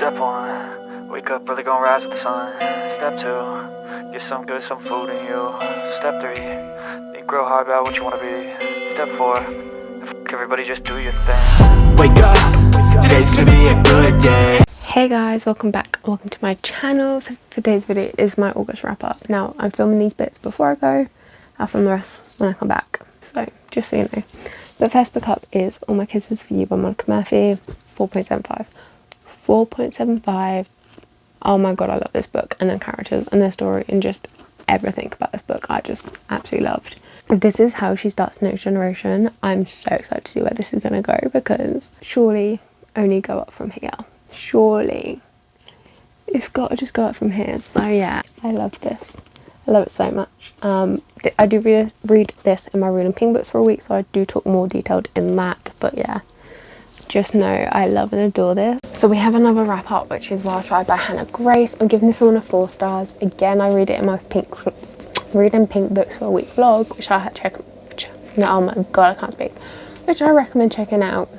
Step 1, wake up early, gonna rise with the sun. Step 2, get some good, some food in you. Step 3, think real hard about what you wanna be. Step 4, everybody just do your thing. Wake up, today's gonna be a good day. Hey guys, welcome back, welcome to my channel. So for today's video is my August wrap up. Now I'm filming these bits before I go, I'll film the rest when I come back, so just so you know. The first book up is All My Kisses For You by Monica Murphy, 4.75. 4.75. Oh my god, I love this book and the characters and the story and just everything about this book I just absolutely loved. This is how she starts the next generation. I'm so excited to see where this is going to go, because surely only go up from here. Surely it's got to just go up from here. So yeah, I love this. I love it so much. I do read this in my Real and Pink books for a week, so I do talk more detailed in that, but yeah, just know I love and adore this. So we have another wrap up, which is Wild Ride by Hannah Grace. I'm giving this one a 4 stars. Again, I read it in my Read and Pink books for a week vlog, which I had oh my god, I can't speak, which I recommend checking out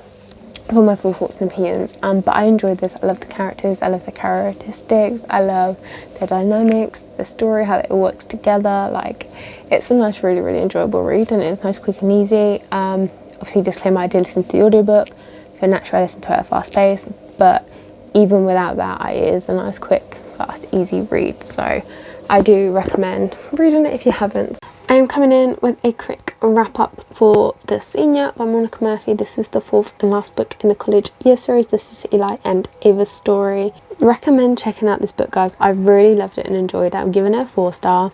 for my full thoughts and opinions. But I enjoyed this. I love the characters, I love the characteristics, I love the dynamics, the story, how it all works together. Like, it's a nice, really enjoyable read, and it's nice, quick and easy. Obviously, disclaimer, I did listen to the audiobook, so naturally I listened to it at a fast pace, but even without that, it is a nice, quick, fast, easy read. So I do recommend reading it if you haven't. I am coming in with a quick wrap up for The Senior by Monica Murphy. This is the 4th and last book in the college year series. This is Eli and Ava's story. Recommend checking out this book, guys. I really loved it and enjoyed it. I'm giving it a 4 star.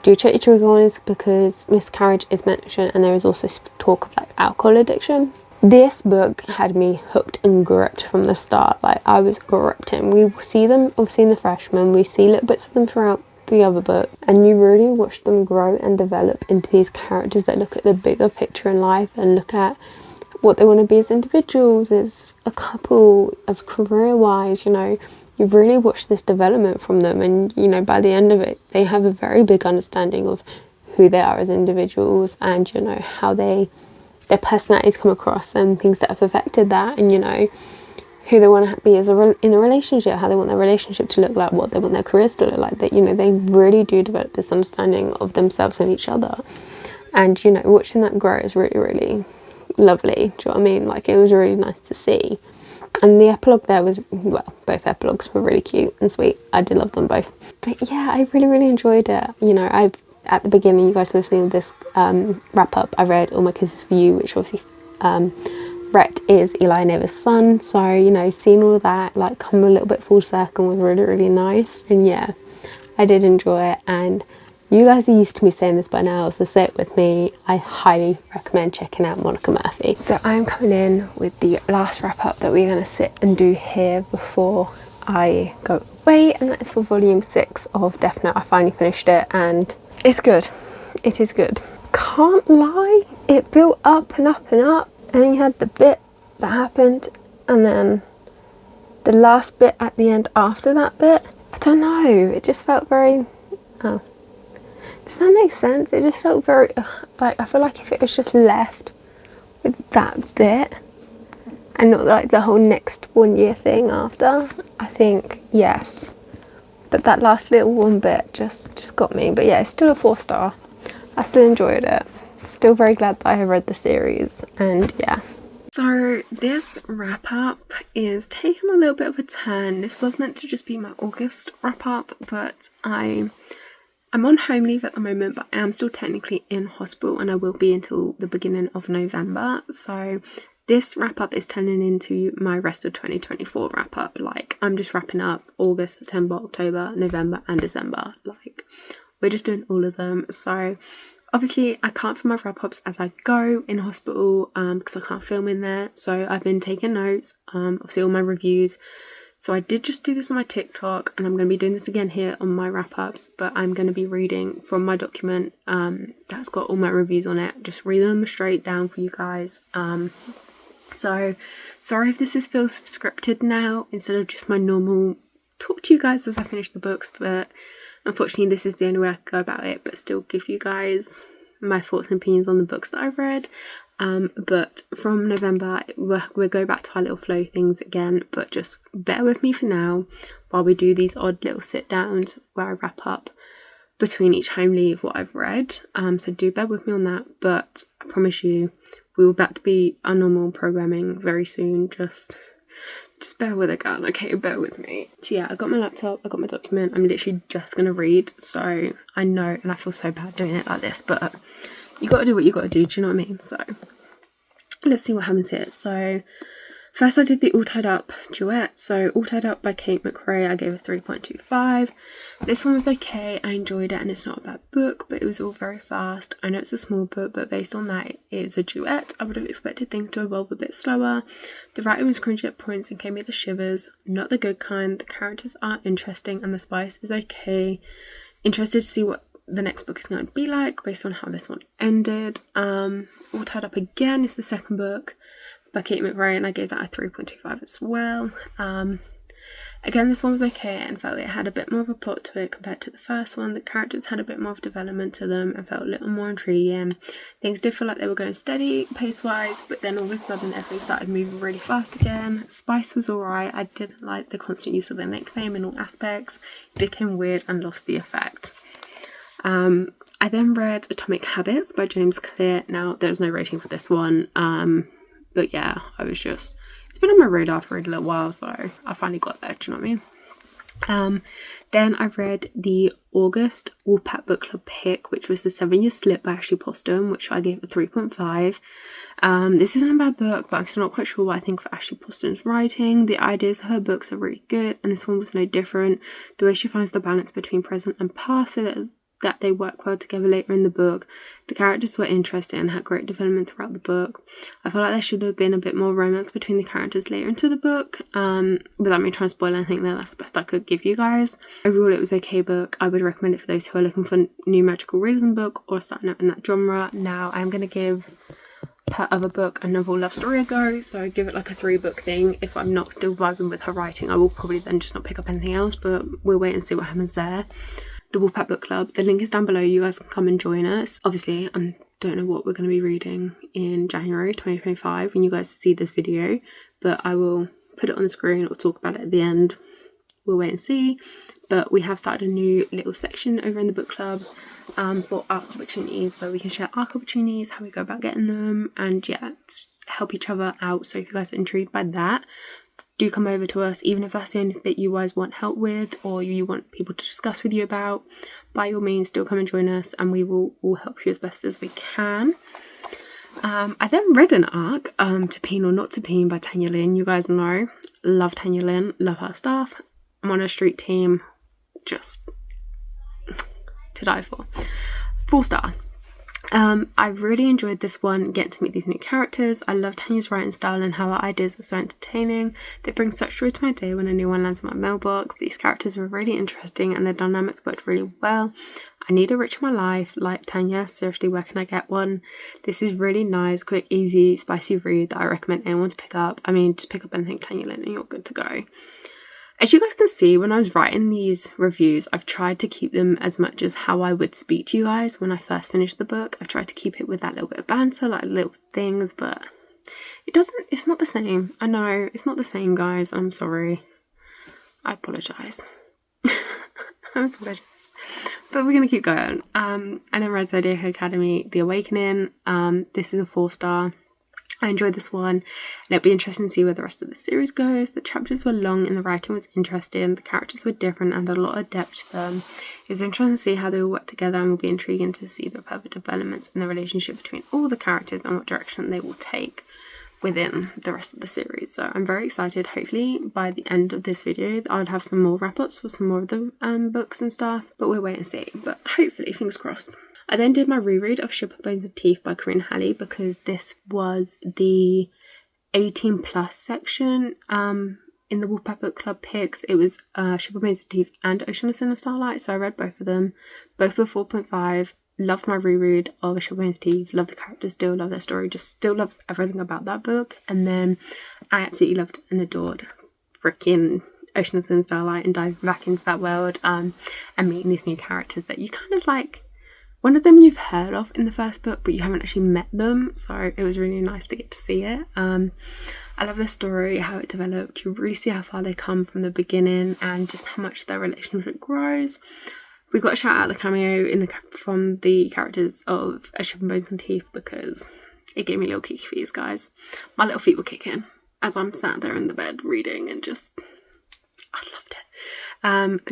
Do check your trigger warnings, because miscarriage is mentioned, and there is also talk of like alcohol addiction. This book had me hooked and gripped from the start. Like, I was gripped in. We see them obviously in The Freshman, we see little bits of them throughout the other book, and you really watch them grow and develop into these characters that look at the bigger picture in life and look at what they want to be as individuals, as a couple, as career wise. You know, you really watch this development from them, and you know, by the end of it, they have a very big understanding of who they are as individuals, and you know, how their personalities come across and things that have affected that, and you know, who they want to be as in a relationship, how they want their relationship to look like, what they want their careers to look like. That, you know, they really do develop this understanding of themselves and each other, and you know, watching that grow is really lovely. Do you know what I mean? Like, it was really nice to see. And the epilogue there was, well, both epilogues were really cute and sweet. I did love them both. But yeah, I really enjoyed it. You know, at the beginning, you guys were listening to this wrap up, I read All My Kisses For You, which obviously Rhett is Eli and Ava's son. So, you know, seeing all of that like come a little bit full circle was really nice. And yeah, I did enjoy it, and you guys are used to me saying this by now, so say it with me. I highly recommend checking out Monica Murphy. So I'm coming in with the last wrap up that we're going to sit and do here before I go away, and that is for volume 6 of Death Note. I finally finished it, and it's good. It is good. Can't lie, it built up and up and up, and then you had the bit that happened, and then the last bit at the end after that bit. I don't know, it just felt very, oh, does that make sense? It just felt very, like, I feel like if it was just left with that bit and not like the whole next 1 year thing after, I think yes. But that last little one bit just got me. But yeah, it's still a 4 star. I still enjoyed it. Still very glad that I have read the series, and yeah. So this wrap up is taking a little bit of a turn. This was meant to just be my August wrap up, but I'm on home leave at the moment, but I am still technically in hospital, and I will be until the beginning of November. So this wrap up is turning into my rest of 2024 wrap up. Like, I'm just wrapping up August, September, October, November and December. Like, we're just doing all of them. So obviously I can't film my wrap ups as I go in hospital, because I can't film in there. So I've been taking notes, obviously all my reviews. So I did just do this on my TikTok, and I'm going to be doing this again here on my wrap-ups, but I'm going to be reading from my document that's got all my reviews on it. Just read them straight down for you guys. So sorry if this feels scripted now instead of just my normal talk to you guys as I finish the books, but unfortunately this is the only way I can go about it, but still give you guys my thoughts and opinions on the books that I've read. But from November we'll go back to our little flow things again, but just bear with me for now while we do these odd little sit downs where I wrap up between each home leave what I've read. So do bear with me on that, but I promise you we will back to be our normal programming very soon. Just bear with it, girl, okay? Bear with me. So yeah, I got my laptop, I got my document. I'm literally just gonna read, so I know, and I feel so bad doing it like this, but you gotta do what you gotta do, you know what I mean? So let's see what happens here. So first I did the All Tied Up duet. So All Tied Up by Kate McRae, I gave a 3.25. This one was okay, I enjoyed it, and it's not a bad book, but it was all very fast. I know it's a small book, but based on that it is a duet. I would have expected things to evolve a bit slower. The writing was cringy at points and gave me the shivers. Not the good kind. The characters are interesting and the spice is okay. Interested to see what the next book is going to be like based on how this one ended. All Tied Up again is the second book by Kate McRae, and I gave that a 3.25 as well. Again, this one was okay and felt it had a bit more of a plot to it compared to the first one. The characters had a bit more of development to them and felt a little more intriguing. Things did feel like they were going steady pace-wise, but then all of a sudden everything started moving really fast again. Spice was alright. I didn't like the constant use of the nickname in all aspects. It became weird and lost the effect. I then read Atomic Habits by James Clear. Now, there's no rating for this one, but yeah, it's been on my radar for a little while, so I finally got there, do you know what I mean? Then I read the August Wolfpack Book Club pick, which was The 7 Year Slip by Ashley Poston, which I gave a 3.5. This isn't a bad book, but I'm still not quite sure what I think for Ashley Poston's writing. The ideas of her books are really good, and this one was no different. The way she finds the balance between present and past so that they work well together later in the book. The characters were interesting and had great development throughout the book. I feel like there should have been a bit more romance between the characters later into the book. Without me trying to spoil anything there, that's the best I could give you guys. Overall, it was an okay book. I would recommend it for those who are looking for a new magical realism book or starting out in that genre. Now, I'm going to give her other book, A Novel Love Story, a go. So I give it like a 3-book thing. If I'm not still vibing with her writing, I will probably then just not pick up anything else, but we'll wait and see what happens there. The Wolfpack Book Club, the link is down below. You guys can come and join us. Obviously, I don't know what we're going to be reading in January 2025 when you guys see this video, but I will put it on the screen or talk about it at the end. We'll wait and see. But we have started a new little section over in the book club for ARC opportunities, where we can share ARC opportunities, how we go about getting them, and yeah, help each other out. So if you guys are intrigued by that, do come over to us, even if that's the only bit you guys want help with or you want people to discuss with you about. By all means, still come and join us and we will all help you as best as we can. I then read an ARC, To Peen or Not to Peen by Tanya Lynn. You guys know, love Tanya Lynn, love her stuff. I'm on a street team, just to die for. 4 star. I really enjoyed this one, getting to meet these new characters. I love Tanya's writing style and how her ideas are so entertaining. They bring such joy to my day when a new one lands in my mailbox. These characters were really interesting and their dynamics worked really well. I need a Rich in my life, like Tanya. Seriously, where can I get one? This is really nice, quick, easy, spicy read that I recommend anyone to pick up. I mean, just pick up anything Tanya Lynn and you're good to go. As you guys can see, when I was writing these reviews, I've tried to keep them as much as how I would speak to you guys when I first finished the book. I've tried to keep it with that little bit of banter, like little things, but it's not the same. I know, it's not the same, guys. I'm sorry. I apologise. I apologise. But we're going to keep going. And then read Zodiac Academy, The Awakening. This is a 4 star. I enjoyed this one, and it'll be interesting to see where the rest of the series goes. The chapters were long and the writing was interesting. The characters were different and a lot of depth to them. It was interesting to see how they will work together, and will be intriguing to see the further developments in the relationship between all the characters and what direction they will take within the rest of the series. So I'm very excited. Hopefully by the end of this video I'll have some more wrap-ups for some more of the books and stuff, but we'll wait and see. But hopefully, fingers crossed. I then did my reread of Ship of Bones of Teeth by Corinne Halley, because this was the 18 plus section in the Wolfpack Book Club picks. It was Ship of Bones of Teeth and Ocean of Sin and Starlight, so I read both of them. Both were 4.5. Loved my reread of Ship of Bones of Teeth. Love the characters still, love their story, just still love everything about that book. And then I absolutely loved and adored freaking Ocean of Sin and Starlight, and diving back into that world and meeting these new characters that you kind of like one of them you've heard of in the first book, but you haven't actually met them, so it was really nice to get to see it. I love the story, how it developed. You really see how far they come from the beginning and just how much their relationship grows. We got a shout out the cameo from the characters of A Ship and Bones and Teeth because it gave me little kiki fees, guys. My little feet were kicking as I'm sat there in the bed reading and just, I loved it.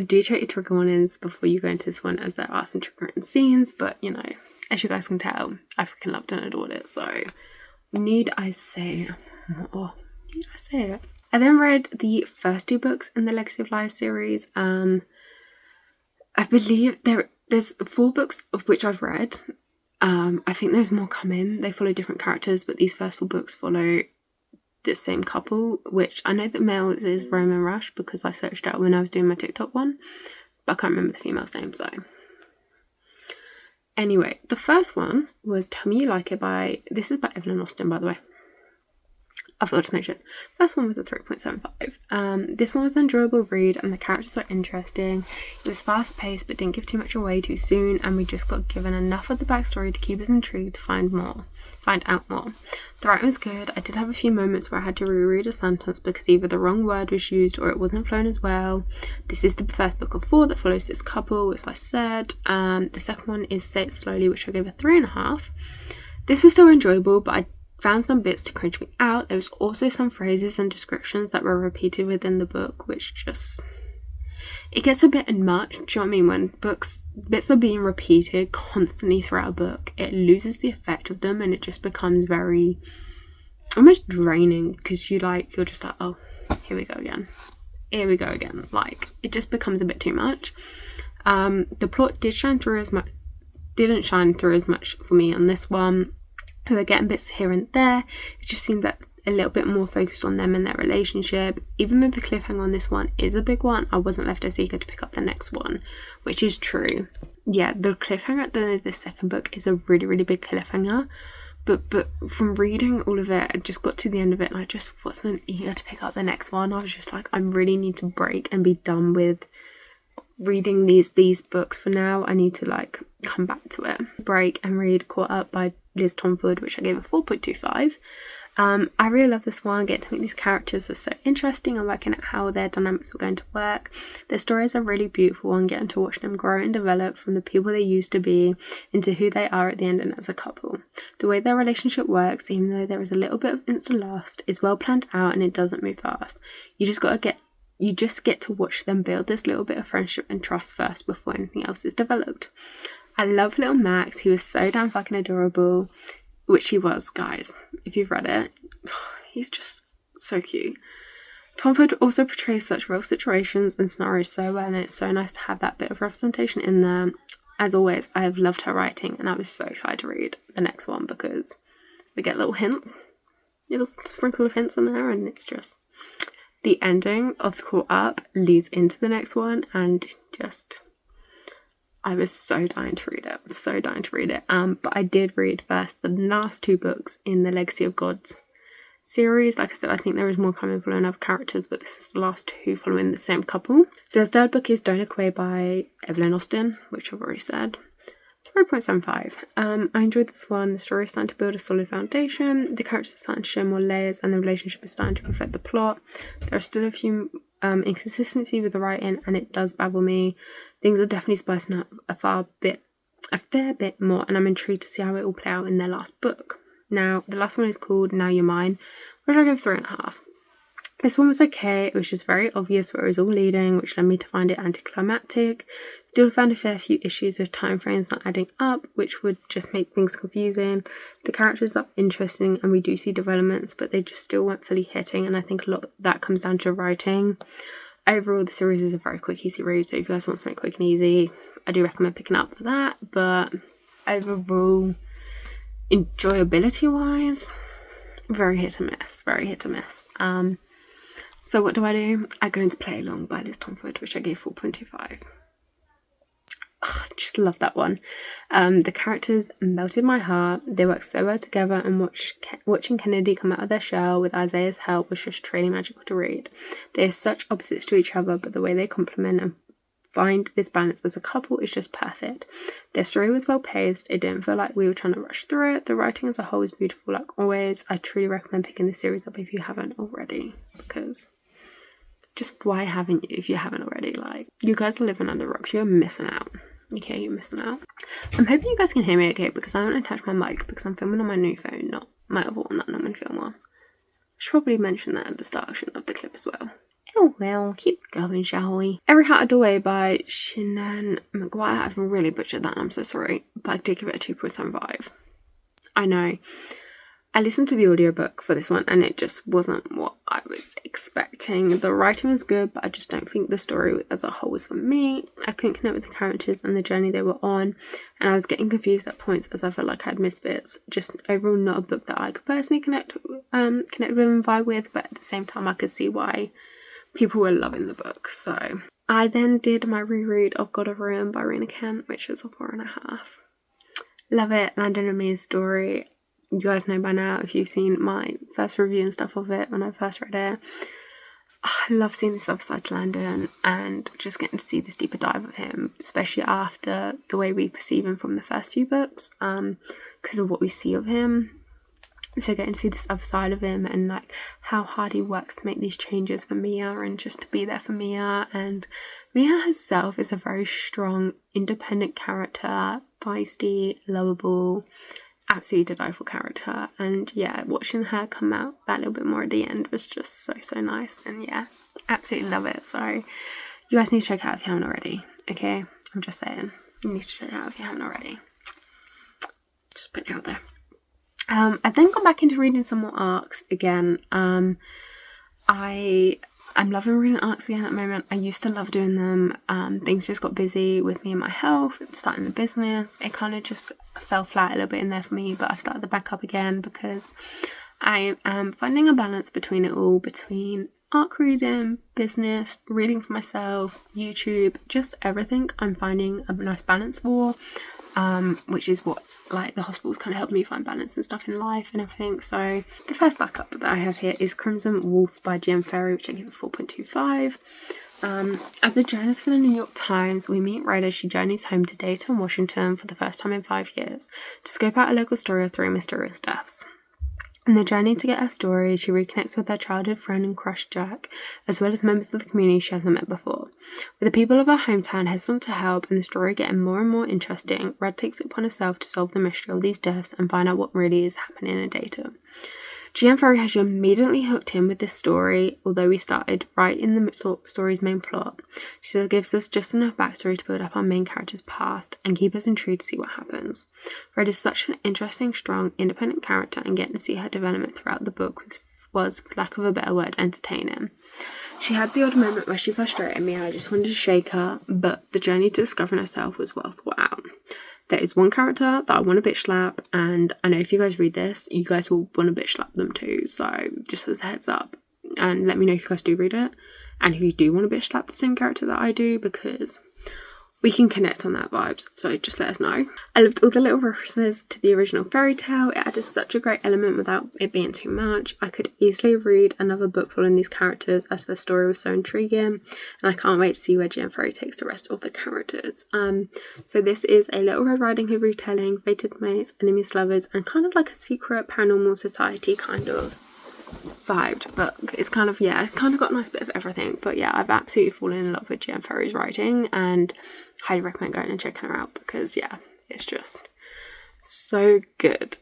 Do check your trigger warnings before you go into this one, as there are some triggering scenes, but you know, as you guys can tell, I freaking loved and adored it, so need I say more? Need I say it? I then read the first 2 books in the Legacy of Lies series. I believe there's 4 books of which I've read. I think there's more coming. They follow different characters, but these first 4 books follow the same couple, which I know that male is Roman Rush because I searched out when I was doing my TikTok one, but I can't remember the female's name, so. Anyway, the first one was Tell Me You Like It this is by Evelyn Austen, by the way. I forgot to mention. First one was a 3.75. This one was an enjoyable read and the characters are interesting. It was fast paced but didn't give too much away too soon, and we just got given enough of the backstory to keep us intrigued to find out more. The writing was good. I did have a few moments where I had to reread a sentence because either the wrong word was used or it wasn't flown as well. This is the first book of 4 that follows this couple, as I said. The second one is Say It Slowly, which I gave a 3.5. This was still enjoyable, but I found some bits to cringe me out. There was also some phrases and descriptions that were repeated within the book, which just, it gets a bit much. Do you know what I mean? When bits are being repeated constantly throughout a book, it loses the effect of them and it just becomes very almost draining because you're just like, oh, here we go again, like it just becomes a bit too much. The plot didn't shine through as much for me on this one. We were getting bits here and there. It just seemed that a little bit more focused on them and their relationship. Even though the cliffhanger on this one is a big one, I wasn't left as eager to pick up the next one, which is true. Yeah, the cliffhanger at the end of the second book is a really, really big cliffhanger. But from reading all of it, I just got to the end of it and I just wasn't eager to pick up the next one. I was just like, I really need to break and be done with reading these books for now. I need to like come back to it. Break and read Caught Up by Liz Tomford, which I gave a 4.25. I really love this one. Getting to meet these characters are so interesting. I'm liking how their dynamics were going to work. Their stories are really beautiful and getting to watch them grow and develop from the people they used to be into who they are at the end and as a couple. The way their relationship works, even though there is a little bit of instant lust, is well planned out and it doesn't move fast. You just get to watch them build this little bit of friendship and trust first before anything else is developed. I love little Max. He was so damn fucking adorable, which he was, guys. If you've read it, he's just so cute. Tomford also portrays such real situations and scenarios so well, and it's so nice to have that bit of representation in there. As always, I have loved her writing, and I was so excited to read the next one because we get little sprinkle of hints in there, and it's just the ending of Caught Up leads into the next one, and just I was so dying to read it. But I did read first the last 2 books in the Legacy of Gods series. Like I said, I think there is more coming following other characters, but this is the last 2 following the same couple. So the third book is Don't Look Away by Evelyn Austen, which I've already said. 3.75. I enjoyed this one. The story is starting to build a solid foundation. The characters are starting to show more layers, and the relationship is starting to reflect the plot. There are still a few inconsistencies with the writing, and it does baffle me. Things are definitely spicing up a fair bit more, and I'm intrigued to see how it will play out in their last book. Now, the last one is called Now You're Mine, which I give 3.5. This one was okay. It was just very obvious where it was all leading, which led me to find it anticlimactic. Still found a fair few issues with time frames not adding up, which would just make things confusing. The characters are interesting and we do see developments, but they just still weren't fully hitting, and I think a lot of that comes down to writing. Overall, the series is a very quick, easy read, so if you guys want something quick and easy, I do recommend picking up for that. But overall, enjoyability wise, very hit and miss. So what do? I go into Play Along by Liz Tomford, which I gave 4.25. I just love that one. The characters melted my heart. They work so well together, and watching Kennedy come out of their shell with Isaiah's help was just truly magical to read. They are such opposites to each other, but the way they complement and find this balance as a couple is just perfect. Their story was well paced. It didn't feel like we were trying to rush through it. The writing as a whole is beautiful like always. I truly recommend picking this series up if you haven't already, because just why haven't you if you haven't already? Like, you guys are living under rocks. You're missing out. Okay, you're missing out. I'm hoping you guys can hear me okay, because I haven't attached my mic because I'm filming on my new phone, not my other one that I normally film on. I should probably mention that at the start of the clip as well. Oh well, keep going, shall we? Every Heart Away by Shannon McGuire. I've really butchered that, I'm so sorry, but I did give it a 2.75. I know. I listened to the audiobook for this one and it just wasn't what I was expecting. The writing was good, but I just don't think the story as a whole was for me. I couldn't connect with the characters and the journey they were on, and I was getting confused at points as I felt like I'd missed bits. Just overall not a book that I could personally connect with and vibe with, but at the same time I could see why people were loving the book. So I then did my reread of God of Ruin by Rena Kent, which was a 4.5. Love it. Landon and Mia's story. You guys know by now if you've seen my first review and stuff of it when I first read it. I love seeing this other side to Landon and just getting to see this deeper dive of him, especially after the way we perceive him from the first few books, because of what we see of him. So getting to see this other side of him and like how hard he works to make these changes for Mia and just to be there for Mia. And Mia herself is a very strong, independent character, feisty, lovable, absolutely delightful character. And yeah, watching her come out that little bit more at the end was just so nice. And yeah, absolutely love it. So you guys need to check it out if you haven't already. Okay, I'm just saying, you need to check it out if you haven't already. Just putting it out there. I've then gone back into reading some more arcs again. I'm loving reading arcs again at the moment. I used to love doing them. Things just got busy with me and my health, starting the business. It kind of just fell flat a little bit in there for me, but I've started the back up again because I am finding a balance between it all, between arc reading, business, reading for myself, YouTube, just everything. I'm finding a nice balance for. Which is what's like the hospital's kind of helped me find balance and stuff in life and everything. So the first backup that I have here is Crimson Wolf by G.M. Ferry, which I give a 4.25. As a journalist for the New York Times, we meet Ryder. She journeys home to Dayton, Washington for the first time in 5 years to scope out a local story of 3 mysterious deaths. In the journey to get her story, she reconnects with her childhood friend and crush Jack, as well as members of the community she hasn't met before. With the people of her hometown hesitant to help and the story getting more and more interesting, Red takes it upon herself to solve the mystery of these deaths and find out what really is happening in Dayton. G.M. Ferry has you immediately hooked in with this story, although we started right in the story's main plot. She still gives us just enough backstory to build up our main character's past and keep us intrigued to see what happens. Red is such an interesting, strong, independent character, and getting to see her development throughout the book was, for lack of a better word, entertaining. She had the odd moment where she frustrated me and I just wanted to shake her, but the journey to discovering herself was well thought out. There is one character that I want to bitch slap, and I know if you guys read this, you guys will want to bitch slap them too, so just as a heads up. And let me know if you guys do read it, and if you do want to bitch slap the same character that I do, because we can connect on that vibes, so just let us know. I loved all the little references to the original fairy tale. It added such a great element without it being too much. I could easily read another book following these characters as their story was so intriguing, and I can't wait to see where G.M. Ferry takes the rest of the characters. So this is a Little Red Riding Hood retelling, fated mates, enemies, lovers, and kind of like a secret paranormal society kind of vibed book. It's kind of, yeah, kind of got a nice bit of everything, but yeah, I've absolutely fallen in love with G.M. Ferry's writing and highly recommend going and checking her out because yeah, it's just so good.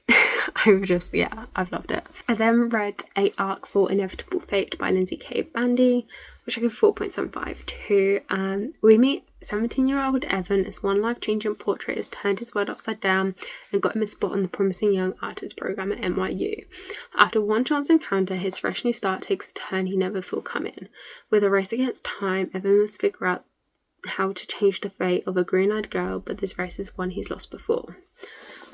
I've loved it. I then read a arc for Inevitable Fate by Lindsay K. Bandy, which I give 4.75 to. We meet 17-year-old Evan as one life-changing portrait has turned his world upside down and got him a spot on the promising young artist program at NYU. After one chance encounter, his fresh new start takes a turn he never saw coming. With a race against time, Evan must figure out how to change the fate of a green-eyed girl, but this race is one he's lost before.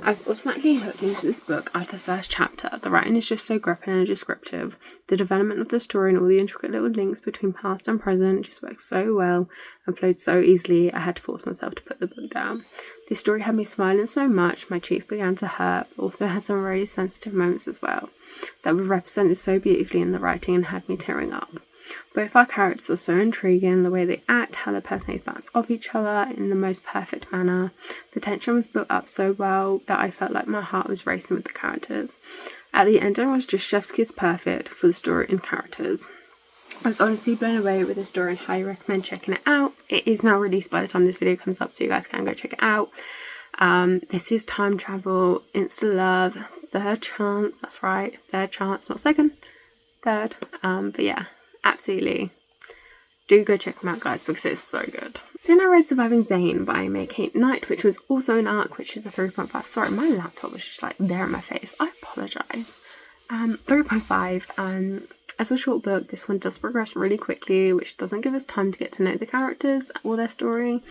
I was automatically hooked into this book after the first chapter. The writing is just so gripping and descriptive. The development of the story and all the intricate little links between past and present just worked so well and flowed so easily I had to force myself to put the book down. This story had me smiling so much my cheeks began to hurt, but also had some really sensitive moments as well that were represented so beautifully in the writing and had me tearing up. Both our characters are so intriguing, the way they act, how their personalities bounce off each other in the most perfect manner. The tension was built up so well that I felt like my heart was racing with the characters. At the ending was just chef's kiss perfect for the story and characters. I was honestly blown away with the story and highly recommend checking it out. It is now released by the time this video comes up, so you guys can go check it out. This is time travel, insta love, third chance, that's right, third chance, not second, third. But yeah, absolutely do go check them out, guys, because it's so good. Then I read Surviving Zane by May Kate Knight, which was also an ARC, which is a 3.5. Sorry, my laptop was just like there in my face, I apologise. 3.5. As a short book, this one does progress really quickly, which doesn't give us time to get to know the characters or their story.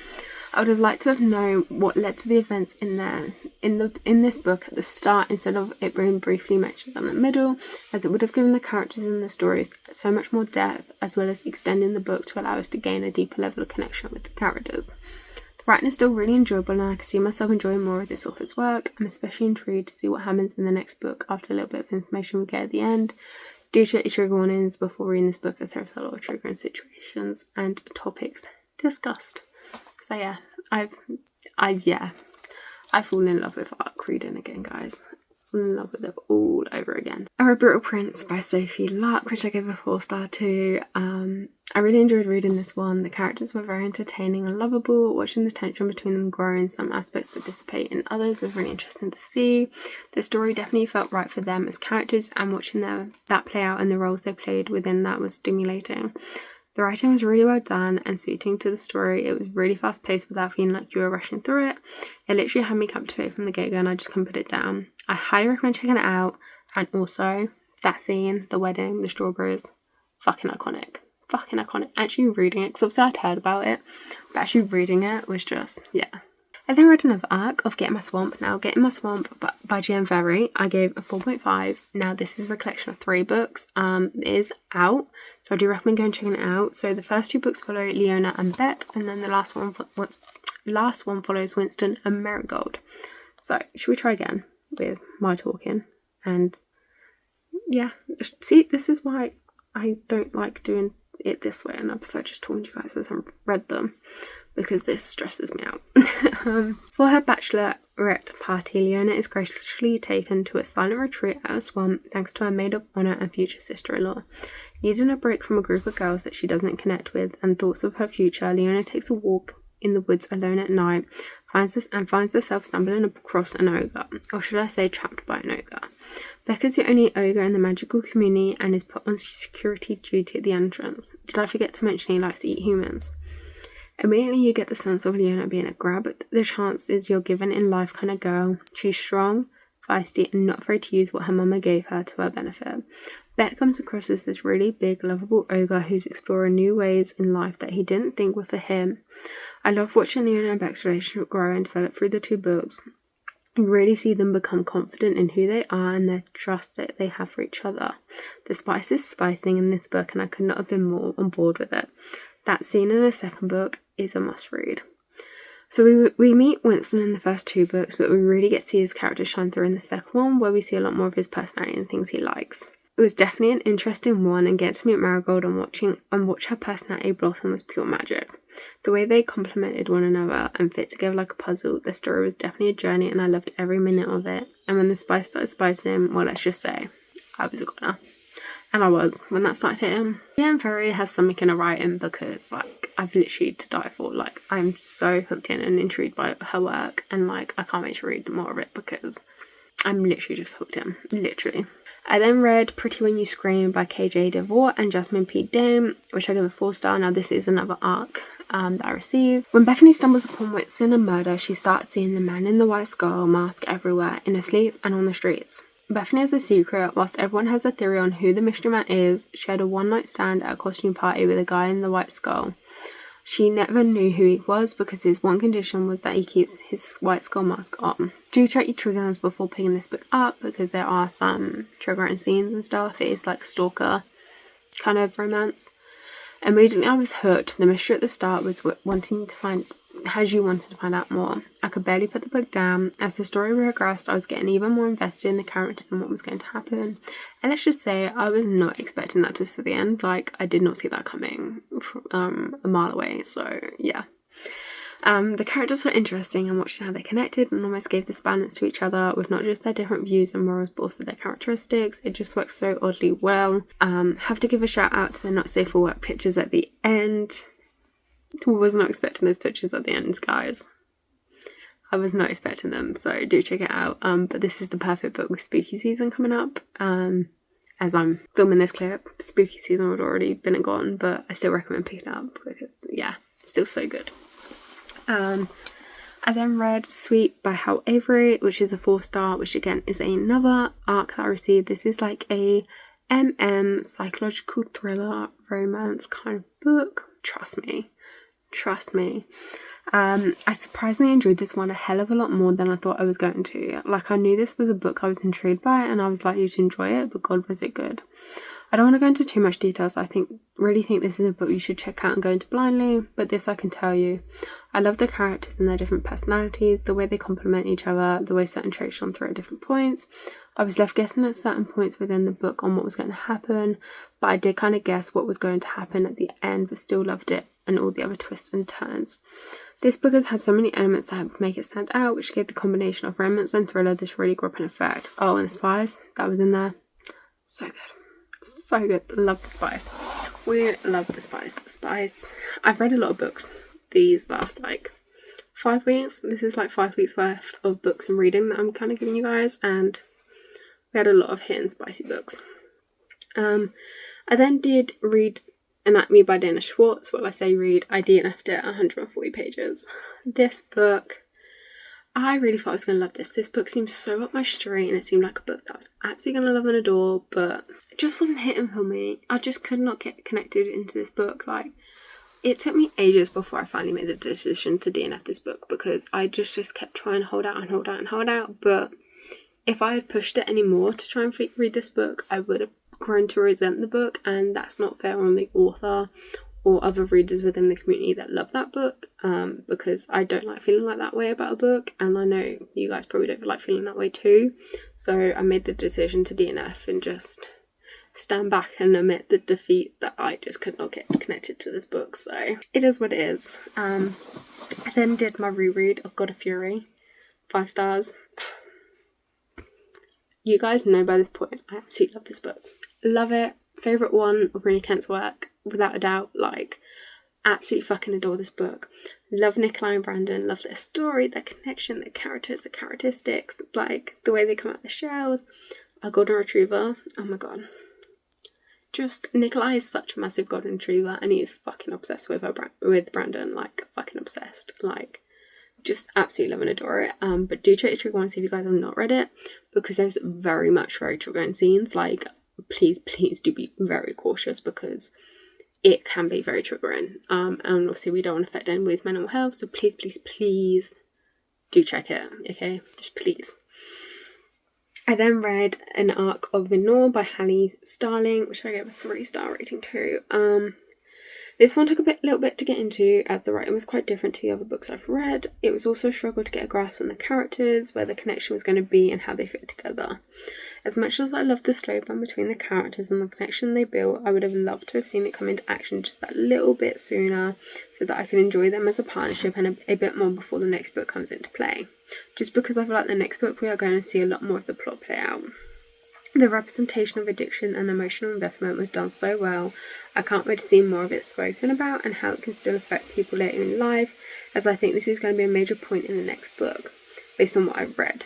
I would have liked to have known what led to the events in this book at the start, instead of it being briefly mentioned in the middle, as it would have given the characters in the stories so much more depth, as well as extending the book to allow us to gain a deeper level of connection with the characters. The writing is still really enjoyable, and I can see myself enjoying more of this author's work. I'm especially intrigued to see what happens in the next book after a little bit of information we get at the end. Do check your trigger warnings before reading this book, as there's a lot of triggering situations and topics discussed. So yeah, I've fallen in love with ARC reading again, guys. Fallen in love with it all over again. I read Brutal Prince by Sophie Luck, which I gave a 4-star to. I really enjoyed reading this one. The characters were very entertaining and lovable. Watching the tension between them grow in some aspects but dissipate in others was really interesting to see. The story definitely felt right for them as characters, and watching that play out and the roles they played within that was stimulating. The writing was really well done and suiting to the story. It was really fast paced without feeling like you were rushing through it. It literally had me captivated from the get-go, and I just couldn't put it down. I highly recommend checking it out. And also, that scene, the wedding, the strawberries, fucking iconic. Fucking iconic. Actually reading it, because obviously I'd heard about it, but actually reading it was just, yeah. I then read another ARC of Get in My Swamp. Now, Get in My Swamp by Jan Ferry, I gave a 4.5. Now, this is a collection of 3 books. It is out, so I do recommend going and checking it out. So the first 2 books follow Leona and Beck, and then the last one follows Winston and Marigold. So, should we try again with my talking? And yeah, see, this is why I don't like doing it this way, and I prefer just talking to you guys as I've read them, because this stresses me out. For her bachelorette party, Leona is graciously taken to a silent retreat at a swamp thanks to her maid of honour and future sister-in-law. Needing a break from a group of girls that she doesn't connect with and thoughts of her future, Leona takes a walk in the woods alone at night, finds herself stumbling across an ogre, or should I say trapped by an ogre. Becca's the only ogre in the magical community and is put on security duty at the entrance. Did I forget to mention he likes to eat humans? Immediately you get the sense of Leona being a grab at the chances you're given in life kind of girl. She's strong, feisty, and not afraid to use what her mama gave her to her benefit. Beck comes across as this really big, lovable ogre who's exploring new ways in life that he didn't think were for him. I love watching Leona and Beck's relationship grow and develop through the 2 books. You really see them become confident in who they are and their trust that they have for each other. The spice is spicing in this book, and I could not have been more on board with it. That scene in the second book is a must read. So we meet Winston in the first 2 books, but we really get to see his character shine through in the second one, where we see a lot more of his personality and things he likes. It was definitely an interesting one, and getting to meet Marigold and watch her personality blossom was pure magic. The way they complemented one another and fit together like a puzzle, the story was definitely a journey, and I loved every minute of it. And when the spice started spicing, well, let's just say, I was a goner. And I was, when that started hitting. Jan Ferry has something in her writing, because, like, I've literally to die for. Like, I'm so hooked in and intrigued by her work, and, like, I can't wait to read more of it, because I'm literally just hooked in. Literally. I then read Pretty When You Scream by KJ DeVore and Jasmine P. Dame, which I gave a 4-star. Now, this is another ARC that I received. When Bethany stumbles upon Whitson and murder, she starts seeing the man in the white skull mask everywhere, in her sleep and on the streets. Bethany has a secret. Whilst everyone has a theory on who the mystery man is, she had a one-night stand at a costume party with a guy in the white skull. She never knew who he was, because his one condition was that he keeps his white skull mask on. Do check your triggers before picking this book up, because there are some triggering scenes and stuff. It is like stalker kind of romance. Immediately I was hooked. The mystery at the start was wanting to find has you wanted to find out more. I could barely put the book down. As the story progressed, I was getting even more invested in the characters and what was going to happen. And let's just say I was not expecting that twist at the end. Like, I did not see that coming a mile away. So yeah. The characters were interesting and watching how they connected and almost gave this balance to each other with not just their different views and morals but also their characteristics. It just works so oddly well. Have to give a shout out to the not safe for work pictures at the end. Was not expecting those pictures at the end, guys. I was not expecting them, so do check it out. But this is the perfect book with spooky season coming up. As I'm filming this clip, spooky season would already been and gone, but I still recommend picking it up because yeah, it's still so good. I then read Sweet by Hal Avery, which is a 4-star, which again is another arc that I received. This is like a psychological thriller romance kind of book. Trust me. I surprisingly enjoyed this one a hell of a lot more than I thought I was going to. Like, I knew this was a book I was intrigued by and I was likely to enjoy it, but God, was it good. I don't want to go into too much details. I really think this is a book you should check out and go into blindly, but this I can tell you. I love the characters and their different personalities, the way they complement each other, the way certain traits shone through at different points. I was left guessing at certain points within the book on what was going to happen, but I did kind of guess what was going to happen at the end, but still loved it and all the other twists and turns. This book has had so many elements that helped make it stand out, which gave the combination of romance and thriller this really gripping effect. Oh, and the spice that was in there. So good. So good. Love the spice. We love the spice. The spice. I've read a lot of books these last like 5 weeks. This is like 5 weeks worth of books and reading that I'm kind of giving you guys, and we had a lot of hit and spicy books. I then did read Anatomy by Dana Schwartz. Well, I say read, I DNF'd it 140 pages. This book, I really thought I was going to love this. This book seemed so up my street and it seemed like a book that I was absolutely going to love and adore, but it just wasn't hitting for me. I just could not get connected into this book. Like, it took me ages before I finally made the decision to DNF this book because I just kept trying to hold out, but if I had pushed it anymore to try and read this book, I would have grown to resent the book, and that's not fair on the author or other readers within the community that love that book, because I don't like feeling like that way about a book, and I know you guys probably don't like feeling that way too. So I made the decision to DNF and just stand back and admit the defeat that I just could not get connected to this book. So it is what it is. I then did my reread of God of Fury, 5 stars. You guys know by this point I absolutely love this book. Love it. Favourite one of Rina Kent's work, without a doubt. Like, absolutely fucking adore this book. Love Nikolai and Brandon. Love their story, their connection, their characters, their characteristics. Like, the way they come out the shells. A golden retriever. Oh my god. Just, Nikolai is such a massive golden retriever and he is fucking obsessed with Brandon. Like, fucking obsessed. Like, just absolutely love and adore it. But do check the trigger warnings if you guys have not read it, because there's very triggering scenes. Like, please do be very cautious because it can be very triggering. And obviously we don't want to affect anybody's mental health, so please do check it, okay? Just please. I then read an arc of Venor by Hallie Starling, which I gave a 3-star rating to. This one took a little bit to get into, as the writing was quite different to the other books I've read. It was also a struggle to get a grasp on the characters, where the connection was going to be and how they fit together. As much as I loved the slow burn between the characters and the connection they built, I would have loved to have seen it come into action just that little bit sooner, so that I could enjoy them as a partnership and a bit more before the next book comes into play. Just because I feel like the next book we are going to see a lot more of the plot play out. The representation of addiction and emotional investment was done so well. I can't wait to see more of it spoken about and how it can still affect people later in life, as I think this is going to be a major point in the next book, based on what I've read.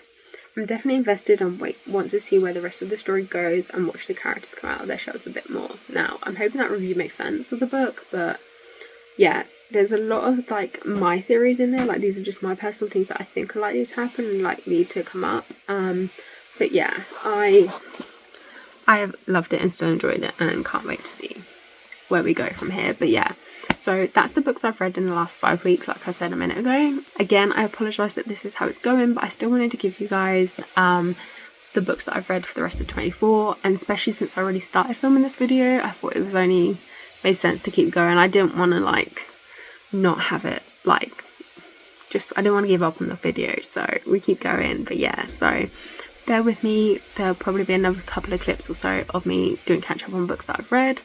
I'm definitely invested and want to see where the rest of the story goes and watch the characters come out of their shells a bit more. Now, I'm hoping that review makes sense of the book, but yeah, there's a lot of like my theories in there. Like, these are just my personal things that I think are likely to happen and likely to come up. But yeah, I have loved it and still enjoyed it and can't wait to see where we go from here. But yeah, so that's the books I've read in the last 5 weeks, like I said a minute ago. Again, I apologise that this is how it's going, but I still wanted to give you guys the books that I've read for the rest of 24, and especially since I already started filming this video, I thought it was only made sense to keep going. I didn't want to like not have it like I didn't want to give up on the video, so we keep going. But yeah, so bear with me. There'll probably be another couple of clips or so of me doing catch up on books that I've read,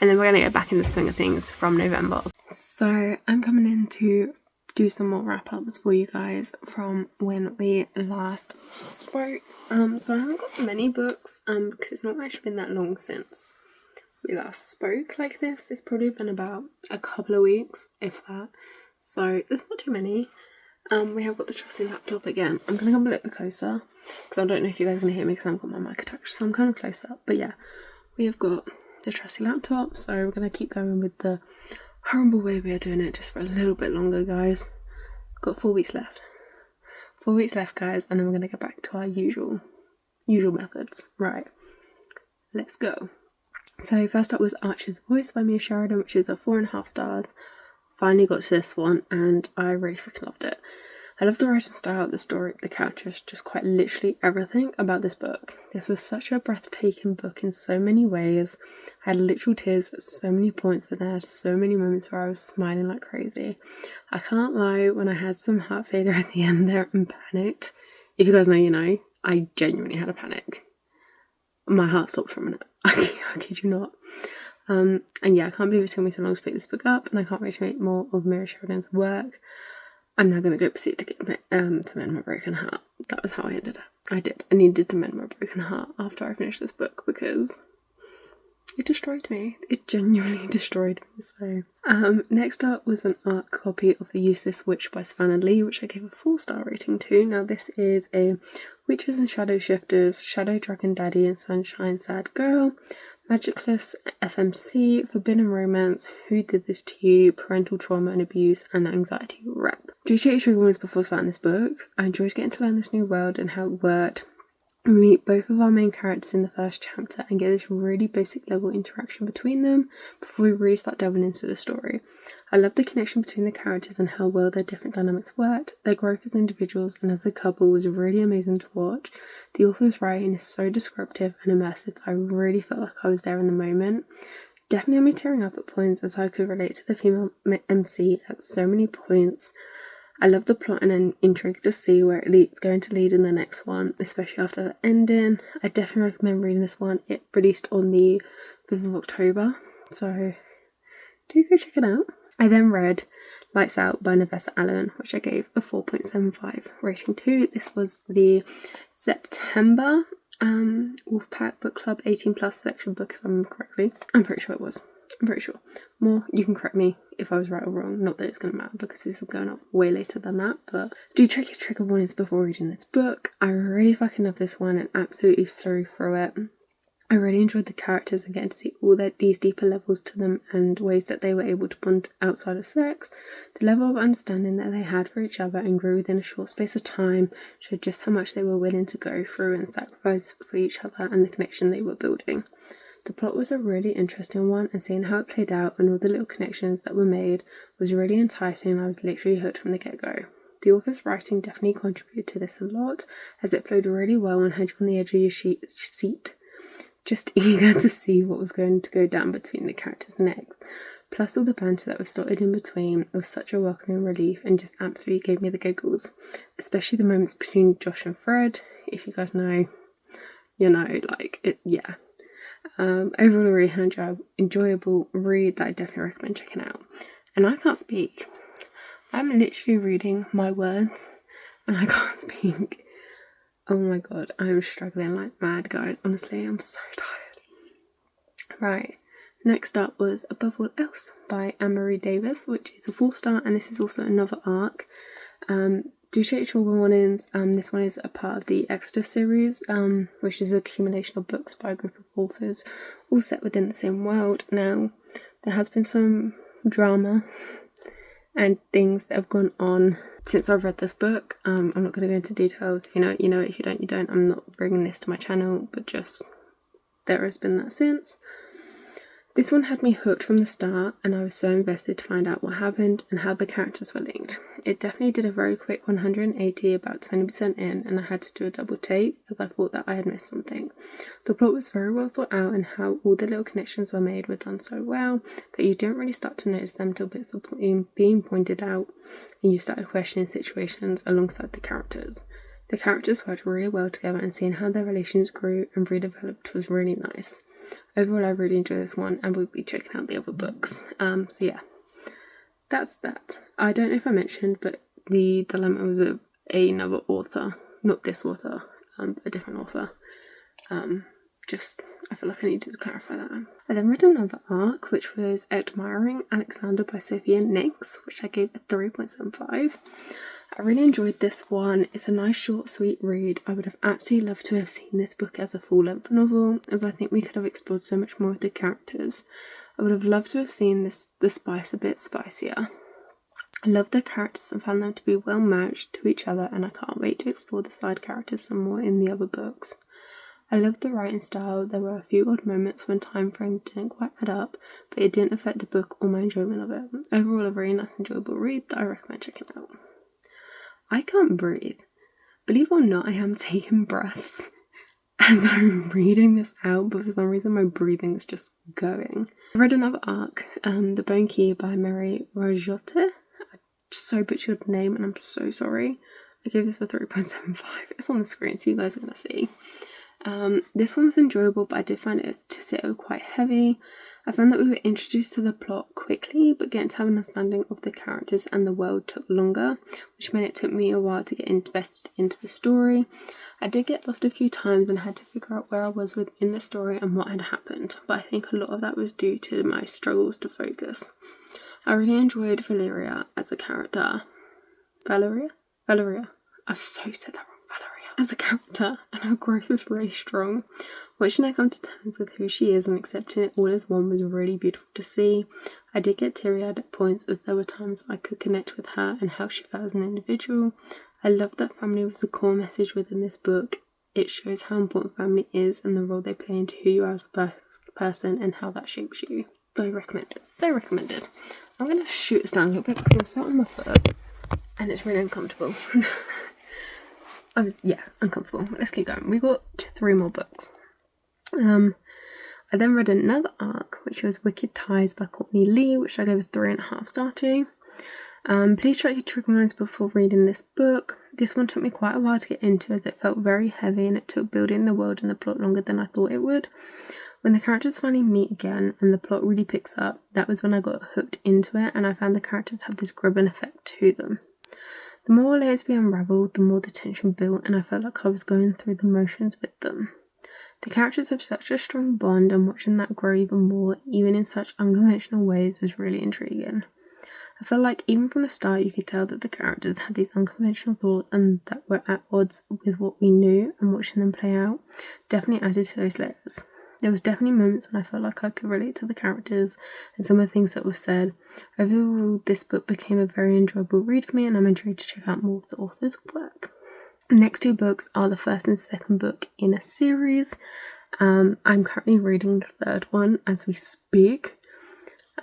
and then we're gonna get back in the swing of things from November. So I'm coming in to do some more wrap-ups for you guys from when we last spoke. So I haven't got many books because it's not actually been that long since we last spoke like this. It's probably been about a couple of weeks, if that. So there's not too many. We have got the trusty laptop again. I'm going to come a little bit closer because I don't know if you guys can hear me because I haven't got my mic attached, so I'm kind of close up. But yeah, we have got the trusty laptop, so we're going to keep going with the horrible way we are doing it just for a little bit longer, guys. Got 4 weeks left. 4 weeks left, guys, and then we're going to go back to our usual methods. Right, let's go. So first up was Archer's Voice by Mia Sheridan, which is a 4.5 stars. Finally got to this one, and I really freaking loved it. I love the writing style, the story, the characters, just quite literally everything about this book. This was such a breathtaking book in so many ways. I had literal tears at so many points, but there had so many moments where I was smiling like crazy. I can't lie, when I had some heart failure at the end there and panicked, if you guys know, you know, I genuinely had a panic. My heart stopped for a minute. I kid you not. And yeah, I can't believe it took me so long to pick this book up, and I can't wait to make more of Mia Sheridan's work. I'm now going to go proceed to mend my broken heart. That was how I ended up. I needed to mend my broken heart after I finished this book because it destroyed me. It genuinely destroyed me. So, next up was an art copy of The Useless Witch by Savannah Lee, which I gave a 4-star rating to. Now, this is a Witches and Shadow Shifters, Shadow Dragon Daddy and Sunshine Sad Girl, Magicless, FMC, Forbidden Romance, Who Did This to You, Parental Trauma and Abuse, and Anxiety Rep. Do check your trigger warnings before starting this book. I enjoyed getting to learn this new world and how it worked. We meet both of our main characters in the first chapter and get this really basic level interaction between them before we really start delving into the story. I love the connection between the characters and how well their different dynamics worked. Their growth as individuals and as a couple was really amazing to watch. The author's writing is so descriptive and immersive that I really felt like I was there in the moment. Definitely had me tearing up at points as I could relate to the female MC at so many points. I love the plot and I'm intrigued to see where it's going to lead in the next one, especially after the ending. I definitely recommend reading this one. It released on the 5th of October, so do go check it out. I then read Lights Out by Nevessa Allen, which I gave a 4.75 rating to. This was the September Wolfpack Book Club 18+ section book, if I remember correctly. I'm pretty sure it was. I'm pretty sure. More, you can correct me if I was right or wrong. Not that it's going to matter because this is going up way later than that, but do check your trigger warnings before reading this book. I really fucking love this one and absolutely flew through it. I really enjoyed the characters and getting to see all these deeper levels to them and ways that they were able to bond outside of sex. The level of understanding that they had for each other and grew within a short space of time showed just how much they were willing to go through and sacrifice for each other and the connection they were building. The plot was a really interesting one, and seeing how it played out and all the little connections that were made was really enticing, and I was literally hooked from the get-go. The author's writing definitely contributed to this a lot, as it flowed really well and had you on the edge of your seat, just eager to see what was going to go down between the characters next. Plus all the banter that was slotted in between was such a welcoming relief and just absolutely gave me the giggles, especially the moments between Josh and Fred. If you guys know, you know, like, it, yeah. Overall a really enjoyable read that I definitely recommend checking out. And I can't speak. I'm literally reading my words and I can't speak. Oh my god, I'm struggling like mad, guys. Honestly, I'm so tired. Right, next up was Above All Else by Anne-Marie Davis, which is a 4-star, and this is also another arc. Do check your trigger warnings. This one is a part of the Exodus series, which is an accumulation of books by a group of authors, all set within the same world. Now, there has been some drama and things that have gone on since I've read this book. I'm not going to go into details. If you know it, you know it. If you don't, you don't. I'm not bringing this to my channel, but just there has been that since. This one had me hooked from the start, and I was so invested to find out what happened and how the characters were linked. It definitely did a very quick 180, about 20% in, and I had to do a double take as I thought that I had missed something. The plot was very well thought out, and how all the little connections were made were done so well that you didn't really start to notice them till bits were being pointed out, and you started questioning situations alongside the characters. The characters worked really well together, and seeing how their relations grew and redeveloped was really nice. Overall, I really enjoyed this one, and we'll be checking out the other books. So yeah, that's that. I don't know if I mentioned, but the dilemma was with another author, not this author, but a different author. I feel like I needed to clarify that. I then read another arc, which was Admiring Alexander by Sophia Nix, which I gave a 3.75. I really enjoyed this one. It's a nice, short, sweet read. I would have absolutely loved to have seen this book as a full-length novel, as I think we could have explored so much more of the characters. I would have loved to have seen the spice a bit spicier. I love the characters and found them to be well matched to each other, and I can't wait to explore the side characters some more in the other books. I loved the writing style. There were a few odd moments when time frames didn't quite add up, but it didn't affect the book or my enjoyment of it. Overall, a very nice, enjoyable read that I recommend checking out. I can't breathe. Believe it or not, I am taking breaths as I'm reading this out, but for some reason my breathing is just going. I read another arc, The Bone Key by Mary Rajotte. I so butchered the name and I'm so sorry. I gave this a 3.75. It's on the screen so you guys are going to see. This one was enjoyable, but I did find it to sit quite heavy. I found that we were introduced to the plot quickly, but getting to have an understanding of the characters and the world took longer, which meant it took me a while to get invested into the story. I did get lost a few times and had to figure out where I was within the story and what had happened, but I think a lot of that was due to my struggles to focus. I really enjoyed Valeria as a character. Valeria? I so said that wrong. As a character, and her growth was really strong. Watching her come to terms with who she is and accepting it all as one was really beautiful to see. I did get teary-eyed at points, as there were times I could connect with her and how she felt as an individual. I love that family was the core message within this book. It shows how important family is and the role they play into who you are as a person and how that shapes you. So recommended. I'm going to shoot this down a little bit because I'm sat on my foot and it's really uncomfortable. Uncomfortable. Let's keep going. We got 3 more books. I then read another arc, which was Wicked Ties by Courtney Lee, which I gave a 3.5 star to. Please check your trigger warnings before reading this book. This one took me quite a while to get into, as it felt very heavy and it took building the world and the plot longer than I thought it would. When the characters finally meet again and the plot really picks up, that was when I got hooked into it, and I found the characters have this gripping effect to them. The more layers we unravelled, the more the tension built, and I felt like I was going through the motions with them. The characters have such a strong bond, and watching that grow even more, even in such unconventional ways, was really intriguing. I felt like even from the start you could tell that the characters had these unconventional thoughts and that were at odds with what we knew, and watching them play out definitely added to those layers. There was definitely moments when I felt like I could relate to the characters and some of the things that were said. Overall, this book became a very enjoyable read for me, and I'm intrigued to check out more of the author's work. The next 2 books are the first and second book in a series. I'm currently reading the 3rd one as we speak.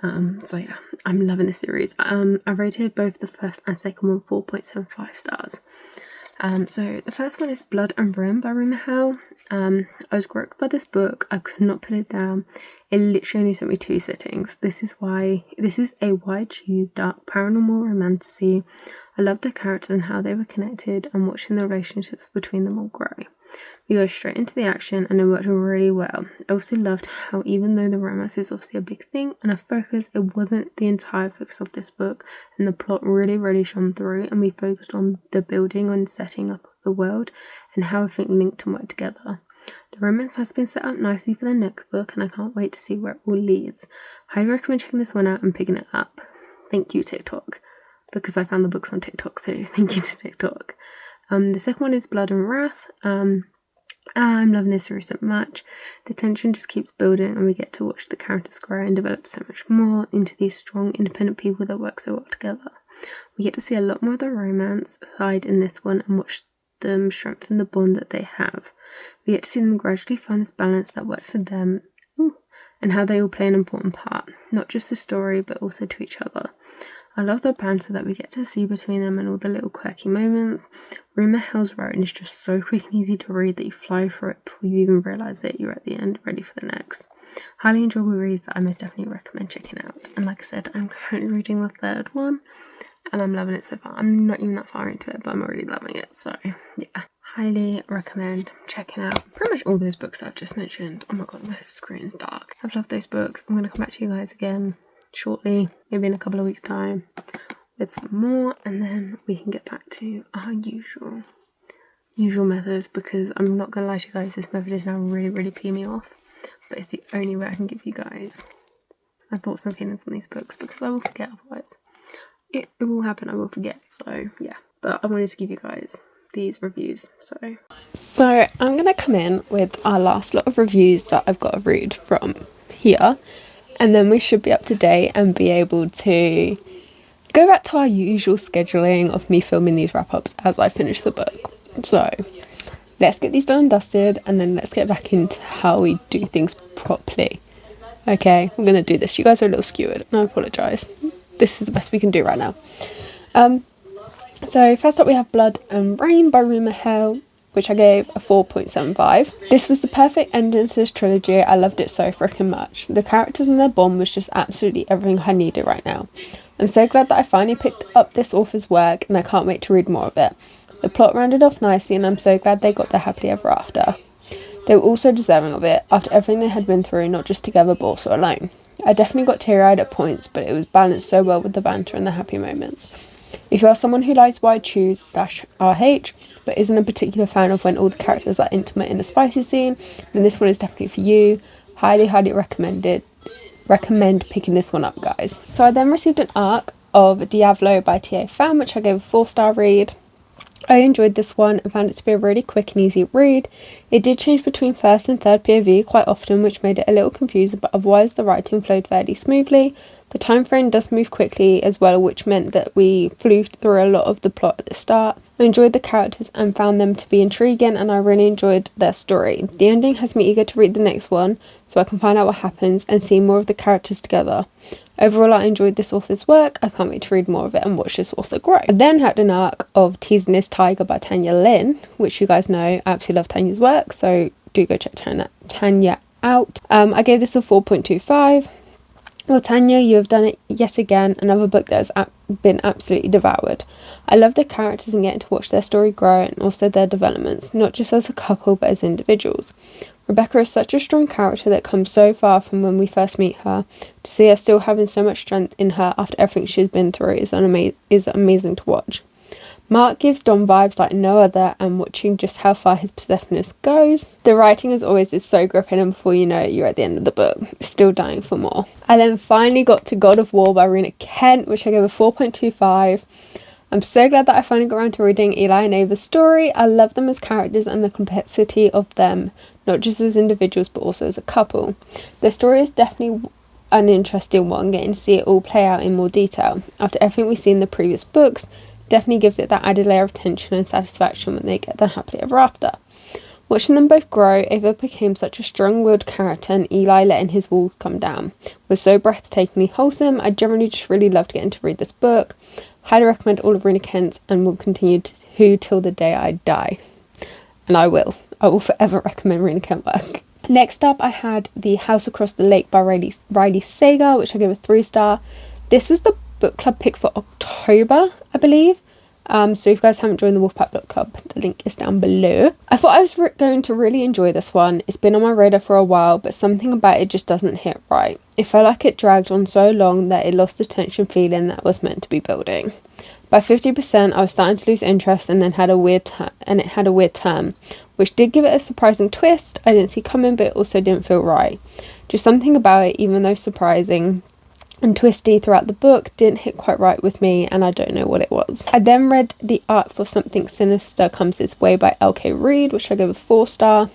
So yeah, I'm loving this series. I rated both the first and second one 4.75 stars. So the first one is Blood and Brim by Rumour Hell. I was gripped by this book. I could not put it down. It literally only took me 2 sittings. This is a why choose dark paranormal romantasy. I loved the characters and how they were connected, and watching the relationships between them all grow. We go straight into the action and it worked really well. I also loved how, even though the romance is obviously a big thing and a focus, it wasn't the entire focus of this book, and the plot really shone through, and we focused on the building and setting up of the world and how everything linked and worked together. The romance has been set up nicely for the next book, and I can't wait to see where it all leads. Highly recommend checking this one out and picking it up. Thank you, TikTok, because I found the books on TikTok, so thank you to TikTok. The second one is Blood and Wrath. I'm loving this series so much. The tension just keeps building, and we get to watch the characters grow and develop so much more into these strong, independent people that work so well together. We get to see a lot more of the romance side in this one and watch them strengthen the bond that they have. We get to see them gradually find this balance that works for them and how they all play an important part, not just the story but also to each other. I love the banter that we get to see between them and all the little quirky moments. Rumour Hell's Road is just so quick and easy to read that you fly through it before you even realise it, you're at the end, ready for the next. Highly enjoyable reads that I most definitely recommend checking out. And like I said, I'm currently reading the third one and I'm loving it so far. I'm not even that far into it, but I'm already loving it, so yeah. Highly recommend checking out pretty much all those books that I've just mentioned. Oh my god, my screen's dark. I've loved those books. I'm going to come back to you guys again shortly, maybe in a couple of weeks time, with some more, and then we can get back to our usual methods, because I'm not going to lie to you guys, this method is now really peeing me off, but it's the only way I can give you guys my thoughts and feelings on these books, because I will forget otherwise. It will happen, I will forget, so yeah. But I wanted to give you guys these reviews, so I'm gonna come in with our last lot of reviews that I've got to read from here, and then we should be up to date and be able to go back to our usual scheduling of me filming these wrap-ups as I finish the book. So let's get these done and dusted, and then let's get back into how we do things properly. Okay, we're gonna do this. You guys are a little skewered and I apologise. This is the best we can do right now. So first up we have Blood and Rain by Rumour Hell, which I gave a 4.75. This was the perfect ending to this trilogy. I loved it so freaking much. The characters and their bond was just absolutely everything I needed right now. I'm so glad that I finally picked up this author's work, and I can't wait to read more of it. The plot rounded off nicely, and I'm so glad they got their happily ever after. They were also deserving of it, after everything they had been through, not just together but also alone. I definitely got teary-eyed at points, but it was balanced so well with the banter and the happy moments. If you are someone who likes Why Choose /RH, but isn't a particular fan of when all the characters are intimate in a spicy scene, then this one is definitely for you. Highly recommend picking this one up, guys. So I then received an arc of Diavolo by T.A. Fan, which I gave a 4-star read. I enjoyed this one and found it to be a really quick and easy read. It did change between first and third POV quite often, which made it a little confusing, but otherwise the writing flowed fairly smoothly. The time frame does move quickly as well, which meant that we flew through a lot of the plot at the start. I enjoyed the characters and found them to be intriguing, and I really enjoyed their story. The ending has me eager to read the next one so I can find out what happens and see more of the characters together. Overall, I enjoyed this author's work. I can't wait to read more of it and watch this author grow. I then had an arc of Teasing This Tiger by Tanya Lynn, which you guys know I absolutely love Tanya's work, so do go check Tanya out. I gave this a 4.25. Well, Tanya, you have done it yet again, another book that has been absolutely devoured. I love the characters and getting to watch their story grow and also their developments, not just as a couple but as individuals. Rebecca is such a strong character that comes so far from when we first meet her. To see her still having so much strength in her after everything she's been through is amazing to watch. Mark gives Dom vibes like no other, and watching just how far his possessiveness goes. The writing as always is so gripping, and before you know it, you're at the end of the book, still dying for more. I then finally got to God of War by Rena Kent, which I gave a 4.25. I'm so glad that I finally got around to reading Eli and Ava's story. I love them as characters and the complexity of them, not just as individuals but also as a couple. Their story is definitely an interesting one, getting to see it all play out in more detail. After everything we see in the previous books, definitely gives it that added layer of tension and satisfaction when they get their happily ever after. Watching them both grow, Ava became such a strong-willed character, and Eli letting his walls come down was so breathtakingly wholesome. I generally just really loved getting to read this book. Highly recommend all of Rena Kent's, and will continue to till the day I die. And I will forever recommend Rena Kent work. Next up, I had The House Across the Lake by Riley Sager, which I gave a 3-star. This was the book club pick for October, I believe. So if you guys haven't joined the Wolfpack Book Club, the link is down below. I thought I was going to really enjoy this one. It's been on my radar for a while, but something about it just doesn't hit right. It felt like it dragged on so long that it lost the tension feeling that was meant to be building. By 50%, I was starting to lose interest, and then had a weird turn, which did give it a surprising twist I didn't see coming, but it also didn't feel right. Just something about it, even though surprising and twisty throughout the book, didn't hit quite right with me, and I don't know what it was. I then read The Art for Something Sinister Comes This Way by L.K. Reid, which I gave a 4-star.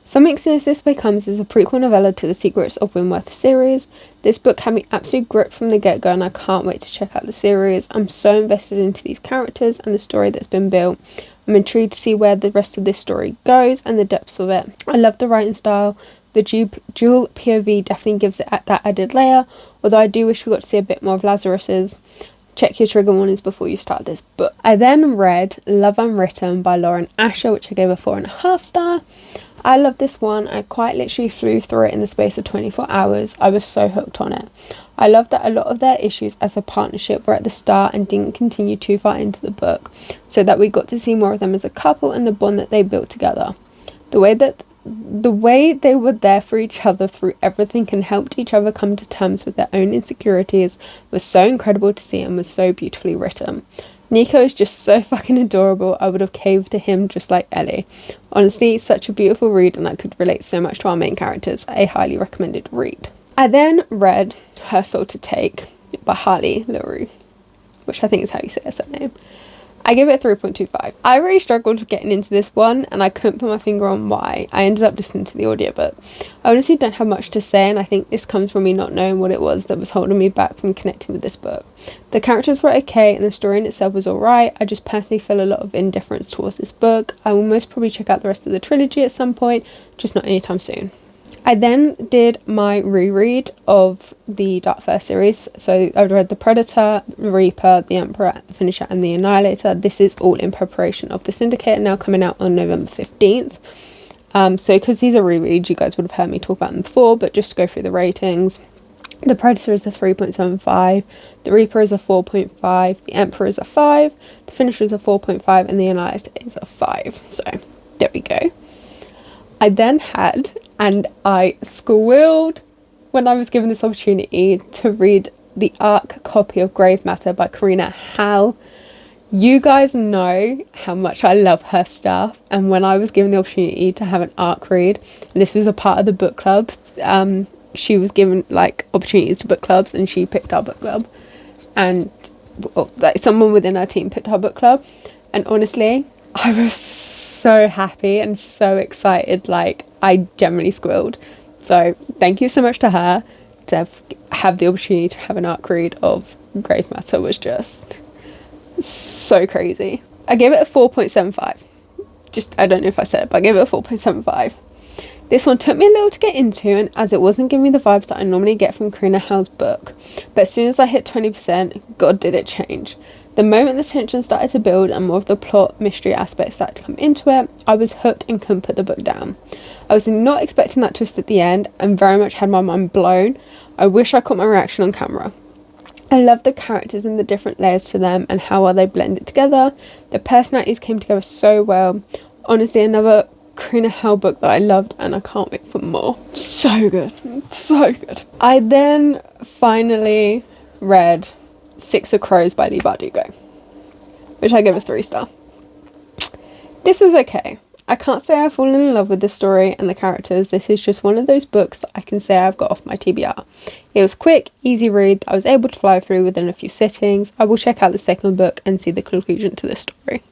Something Sinister This Way Comes is a prequel novella to the Secrets of Wentworth series. This book had me absolutely gripped from the get-go, and I can't wait to check out the series. I'm so invested into these characters and the story that's been built. I'm intrigued to see where the rest of this story goes and the depths of it. I love the writing style, The dual POV definitely gives it that added layer, although I do wish we got to see a bit more of Lazarus's. Check your trigger warnings before you start this book. I then read Love Unwritten by Lauren Asher, which I gave a 4.5 star. I love this one. I quite literally flew through it in the space of 24 hours. I was so hooked on it. I love that a lot of their issues as a partnership were at the start and didn't continue too far into the book, so that we got to see more of them as a couple and the bond that they built together. The way they were there for each other through everything and helped each other come to terms with their own insecurities was so incredible to see and was so beautifully written. Nico is just so fucking adorable. I would have caved to him just like Ellie. Honestly, such a beautiful read, and I could relate so much to our main characters. A highly recommended read. I then read Her Soul to Take by Harley LaRue, which I think is how you say her surname. I give it a 3.25. I really struggled with getting into this one, and I couldn't put my finger on why. I ended up listening to the audiobook. I honestly don't have much to say, and I think this comes from me not knowing what it was that was holding me back from connecting with this book. The characters were okay, and the story in itself was alright. I just personally feel a lot of indifference towards this book. I will most probably check out the rest of the trilogy at some point, just not anytime soon. I then did my reread of the Dark First series. So I read The Predator, The Reaper, The Emperor, The Finisher and The Annihilator. This is all in preparation of the Syndicate, now coming out on November 15th. So because these are rereads, you guys would have heard me talk about them before, but just to go through the ratings. The Predator is a 3.75, The Reaper is a 4.5, The Emperor is a 5, The Finisher is a 4.5 and The Annihilator is a 5. So there we go. I then had, and I squealed when I was given this opportunity to read the ARC copy of Grave Matter by Karina Hall. You guys know how much I love her stuff, and when I was given the opportunity to have an ARC read, and this was a part of the book club, she was given like opportunities to book clubs, and she picked our book club, and like someone within our team picked our book club, and honestly, I was so happy and so excited, like I genuinely squealed. So thank you so much to her. To have the opportunity to have an ARC read of Grave Matter was just so crazy. I gave it a 4.75. I don't know if I said it, but I gave it a 4.75. This one took me a little to get into, and as it wasn't giving me the vibes that I normally get from Karina Hall's book, but as soon as I hit 20%, God did it change. The moment the tension started to build and more of the plot mystery aspects started to come into it, I was hooked and couldn't put the book down. I was not expecting that twist at the end and very much had my mind blown. I wish I caught my reaction on camera. I love the characters and the different layers to them and how well they blended together. The personalities came together so well. Honestly, another Karina Hall book that I loved, and I can't wait for more. So good. So good. I then finally read Six of Crows by Lee Bardugo, which I give a 3 star. This was okay. I can't say I've fallen in love with the story and the characters. This is just one of those books that I can say I've got off my TBR. It was quick, easy read that I was able to fly through within a few sittings. I will check out the second book and see the conclusion to this story.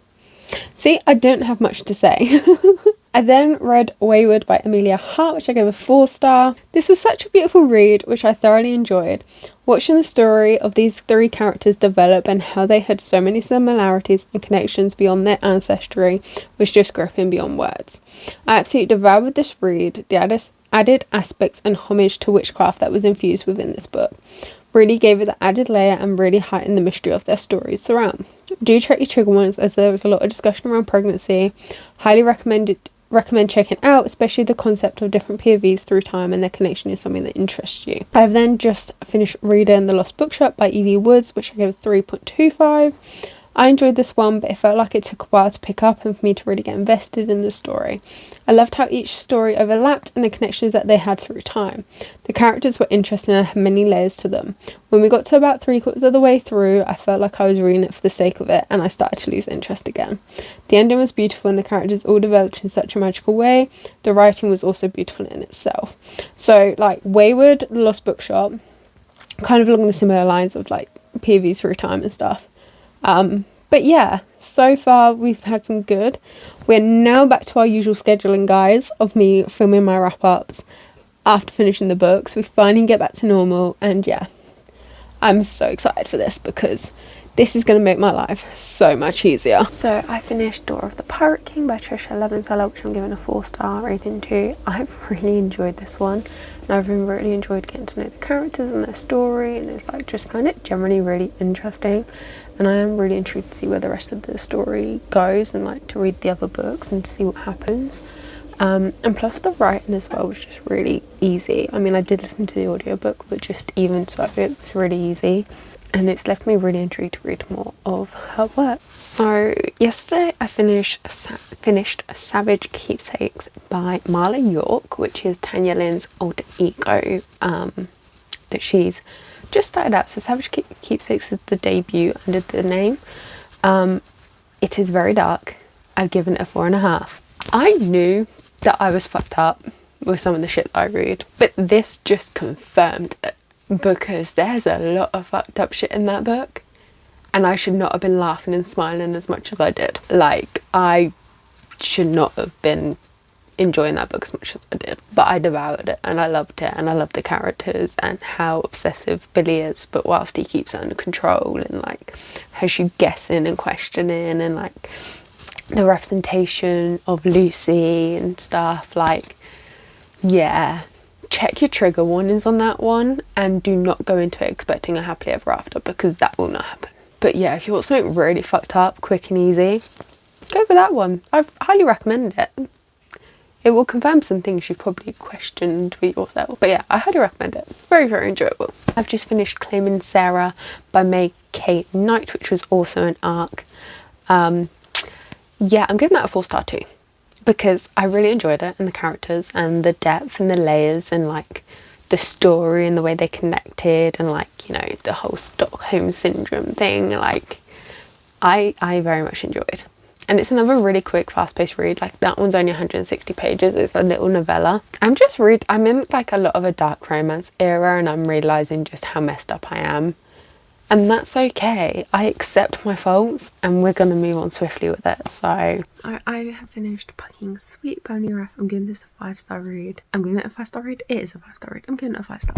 See, I don't have much to say. I then read Wayward by Amelia Hart, which I gave a 4 star. This was such a beautiful read, which I thoroughly enjoyed. Watching the story of these 3 characters develop and how they had so many similarities and connections beyond their ancestry was just gripping beyond words. I absolutely devoured this read, the added aspects and homage to witchcraft that was infused within this book. Really gave it the added layer and really heightened the mystery of their stories throughout. Do check your trigger warnings, as there was a lot of discussion around pregnancy. Highly recommend checking out, especially the concept of different POVs through time and their connection is something that interests you. I've then just finished reading The Lost Bookshop by Evie Woods, which I gave a 3.25. I enjoyed this one, but it felt like it took a while to pick up and for me to really get invested in the story. I loved how each story overlapped and the connections that they had through time. The characters were interesting and had many layers to them. When we got to about 3/4 of the way through, I felt like I was reading it for the sake of it and I started to lose interest again. The ending was beautiful and the characters all developed in such a magical way. The writing was also beautiful in itself. So like Wayward, The Lost Bookshop, kind of along the similar lines of like POVs through time and stuff. But yeah, so far we've had some good. We're now back to our usual scheduling, guys, of me filming my wrap-ups after finishing the books. We finally get back to normal, and yeah, I'm so excited for this because This is going to make my life so much easier. So I finished Door of the Pirate King by Trisha Levenseller, which I'm giving a 4-star rating to. I've really enjoyed this one, and I've really enjoyed getting to know the characters and their story, and it's like just find it generally really interesting, and I am really intrigued to see where the rest of the story goes, and like to read the other books and to see what happens. And plus the writing as well was just really easy. I mean, I did listen to the audiobook, but just even so, it was really easy. And it's left me really intrigued to read more of her work. So yesterday I finished Savage Keepsakes by Marla York, which is Tanya Lynn's alter ego that she's just started out. So Savage Keepsakes is the debut under the name. It is very dark. I've given it a 4.5. I knew that I was fucked up with some of the shit that I read, but this just confirmed it. Because there's a lot of fucked up shit in that book, and I should not have been laughing and smiling as much as I did. Like, I should not have been enjoying that book as much as I did, but I devoured it and I loved it, and I loved the characters and how obsessive Billy is, but whilst he keeps it under control, and like has you guessing and questioning, and like the representation of Lucy and stuff. Like, yeah, check your trigger warnings on that one, and do not go into it expecting a happily ever after, because that will not happen. But yeah, if you want something really fucked up, quick and easy, go for that one. I highly recommend it. It will confirm some things you've probably questioned with yourself. But yeah, I highly recommend it. Very, very enjoyable. I've just finished Claiming Sarah by May Kate Knight, which was also an arc. Yeah, I'm giving that a 4-star too, because I really enjoyed it, and the characters and the depth and the layers and like the story and the way they connected, and like, you know, the whole Stockholm syndrome thing. Like, I very much enjoyed. And it's another really quick, fast-paced read. Like, that one's only 160 pages. It's a little novella. I'm in like a lot of a dark romance era, and I'm realising just how messed up I am. And that's okay. I accept my faults, and we're going to move on swiftly with it. So I have finished Fucking Sweet by Emily Raff. I'm giving this a 5-star read. I'm giving it a 5-star read. It is a 5-star read. I'm giving it a 5-star.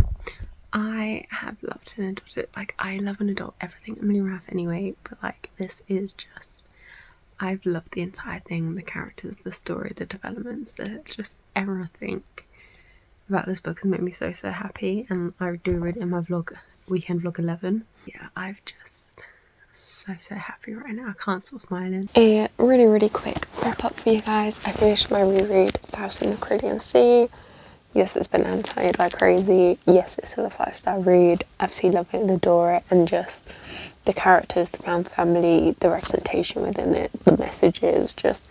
I have loved and adored it. Like, I love and adore everything Emily Raff anyway, but like, this is just, I've loved the entire thing, the characters, the story, the developments, just everything about this book has made me so happy. And I do read it in my weekend vlog 11. Yeah, I've just so happy right now. I can't stop smiling. A really quick wrap up for you guys. I finished my reread House in the Caribbean Sea. Yes, it's been annotated like crazy. Yes, it's still a 5-star read. Absolutely love it and adore it, and just the characters, the Brown family, the representation within it, the messages, just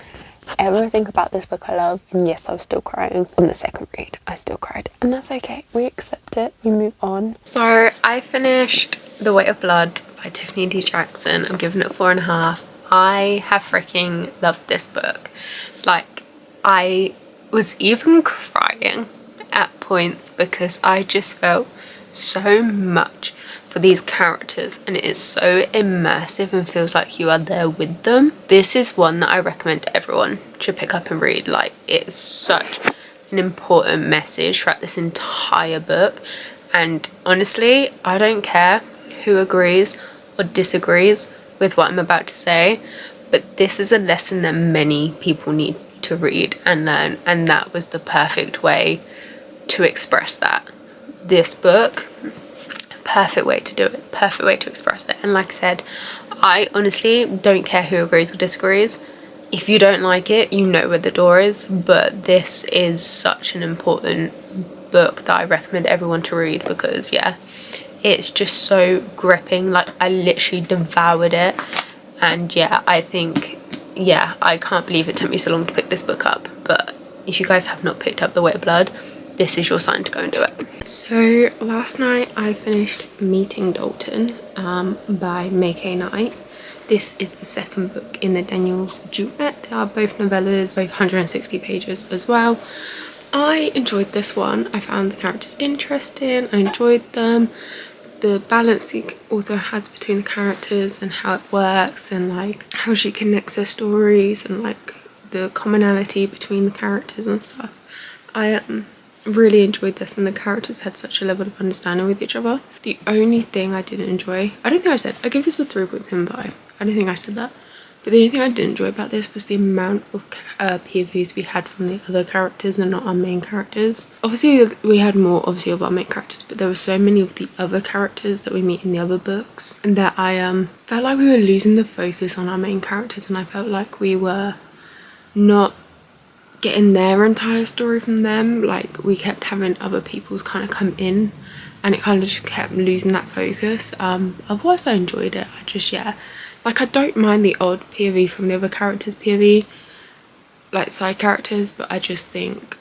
everything about this book I love. And yes, I was still crying on the second read. I still cried, and that's okay. We accept it, we move on. So I finished The Weight of Blood by Tiffany D. Jackson. I'm giving it 4.5. I have freaking loved this book. Like, I was even crying at points because I just felt so much for these characters, and it is so immersive and feels like you are there with them. This is one that I recommend everyone should pick up and read. Like, it's such an important message throughout this entire book, and honestly, I don't care who agrees or disagrees with what I'm about to say, but this is a lesson that many people need to read and learn, and that was the perfect way to express that. This book, perfect way to do it, perfect way to express it. And like I said, I honestly don't care who agrees or disagrees. If you don't like it, you know where the door is, but this is such an important book that I recommend everyone to read, because yeah, it's just so gripping. Like, I literally devoured it, and yeah, I think, yeah, I can't believe it took me so long to pick this book up. But if you guys have not picked up The Weight of Blood, this is your sign to go and do it. So last night I finished Meeting Dalton by May Kate Knight. This is the second book in the Daniels duet. They are both novellas, both 160 pages as well. I enjoyed this one. I found the characters interesting. I enjoyed them. The balance the author has between the characters and how it works, and like how she connects their stories, and like the commonality between the characters and stuff. really enjoyed this, and the characters had such a level of understanding with each other. The only thing I didn't enjoy, I don't think I said, I give this a 3.75. I don't think I said that. But the only thing I didn't enjoy about this was the amount of POVs we had from the other characters and not our main characters. Obviously we had more obviously of our main characters, but there were so many of the other characters that we meet in the other books, and that I felt like we were losing the focus on our main characters, and I felt like we were not getting their entire story from them. Like, we kept having other people's kind of come in, and it kind of just kept losing that focus. Otherwise I enjoyed it. I just, yeah, like, I don't mind the odd POV from the other characters' POV, like side characters, but I just think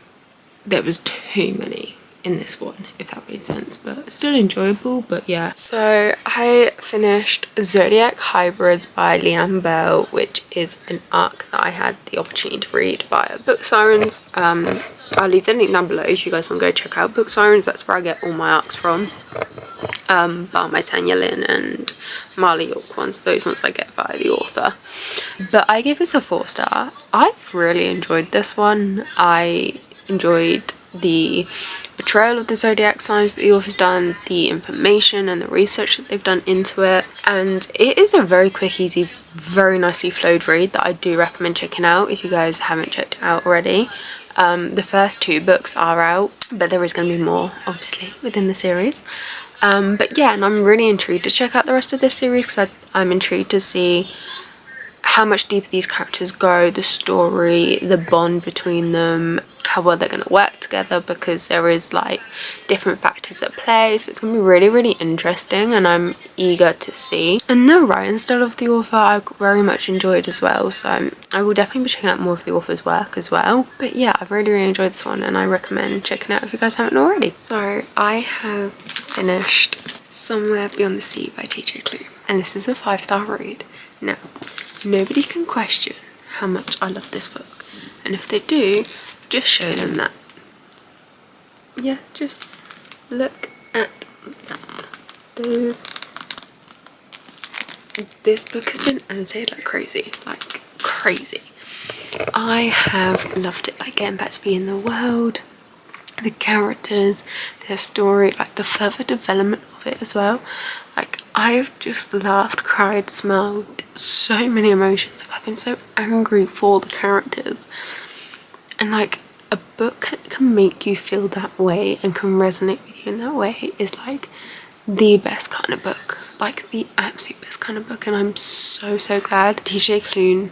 there was too many in this one, if that made sense, but still enjoyable. But yeah, so I finished Zodiac Hybrids by Leanne Bell, which is an arc that I had the opportunity to read via Book Sirens. I'll leave the link down below if you guys want to go check out Book Sirens. That's where I get all my arcs from, bar my Tanya Lynn and Marley York ones. Those ones I get via the author. But I gave this a 4-star. I've really enjoyed this one. I enjoyed the portrayal of the zodiac signs that the author's done, the information and the research that they've done into it, and it is a very quick, easy, very nicely flowed read that I do recommend checking out if you guys haven't checked it out already. The first 2 books are out, but there is going to be more obviously within the series. But yeah, and I'm really intrigued to check out the rest of this series, because I'm intrigued to see how much deeper these characters go, the story, the bond between them, how well they're going to work together, because there is like different factors at play. So it's going to be really, really interesting, and I'm eager to see. And the writing style of the author I very much enjoyed as well, so I will definitely be checking out more of the author's work as well. But yeah, I've really, really enjoyed this one, and I recommend checking it out if you guys haven't already. So I have finished Somewhere Beyond the Sea by TJ Klune, and this is a 5-star read. Now, nobody can question how much I love this book, and if they do, just show them that. Yeah, just look at that. This book has been annotated like crazy, like crazy. I have loved it, like getting back to be in the world, the characters, their story, like the further development of it as well. Like, I've just laughed, cried, smiled, so many emotions. Like, I've been so angry for the characters. And like, a book that can make you feel that way and can resonate with you in that way is like the best kind of book. Like, the absolute best kind of book. And I'm so, so glad TJ Klune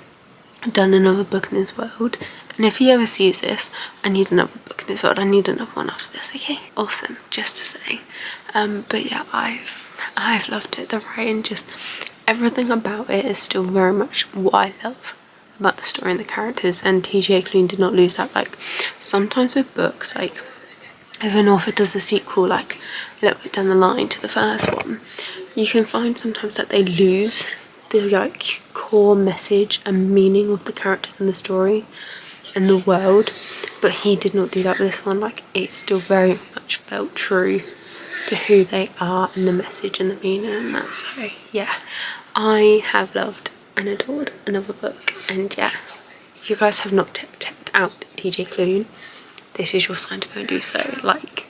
done another book in this world. And if he ever sees this, I need another book in this world. I need another one after this, okay? Awesome, just to say. But yeah, I've loved it. The writing, just everything about it is still very much what I love about the story and the characters, and TJ Klune did not lose that. Like, sometimes with books, like if an author does a sequel like a little bit down the line to the first one, you can find sometimes that they lose the like core message and meaning of the characters and the story and the world. But he did not do that with this one. Like, it still very much felt true to who they are and the message and the meaning and that. So yeah, I have loved and adored another book. And yeah, if you guys have not checked out TJ Klune, this is your sign to go and do so, like,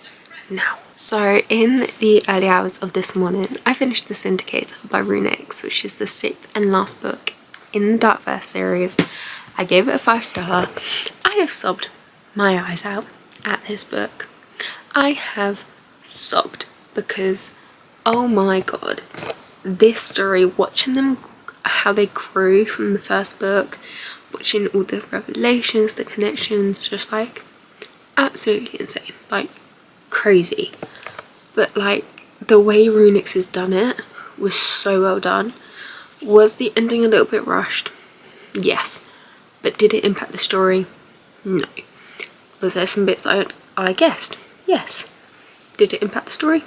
now. So in the early hours of this morning, I finished The Syndicator by Runix, which is the 6th and last book in the Darkverse series. I gave it a 5-star. I have sobbed my eyes out at this book. I have sobbed because, oh my god, this story, watching them, how they grew from the first book, watching all the revelations, the connections, just like absolutely insane, like crazy. But like, the way Runix has done it was so well done. Was the ending a little bit rushed? Yes. But did it impact the story? No. Was there some bits I guessed? Yes. Did it impact the story?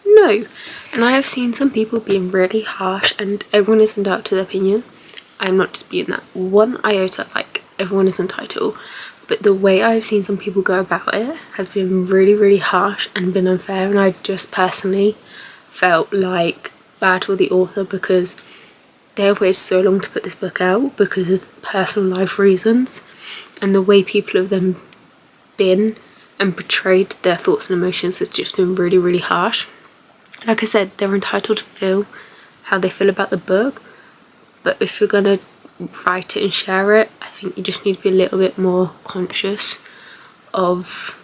No. And I have seen some people being really harsh, and everyone is entitled to their opinion. I'm not disputing that one iota. Like, everyone is entitled. But the way I've seen some people go about it has been really, really harsh and been unfair. And I just personally felt like bad for the author, because they waited so long to put this book out because of personal life reasons, and the way people have then been and portrayed their thoughts and emotions has just been really, really harsh. Like I said, they're entitled to feel how they feel about the book, but if you're gonna write it and share it, I think you just need to be a little bit more conscious of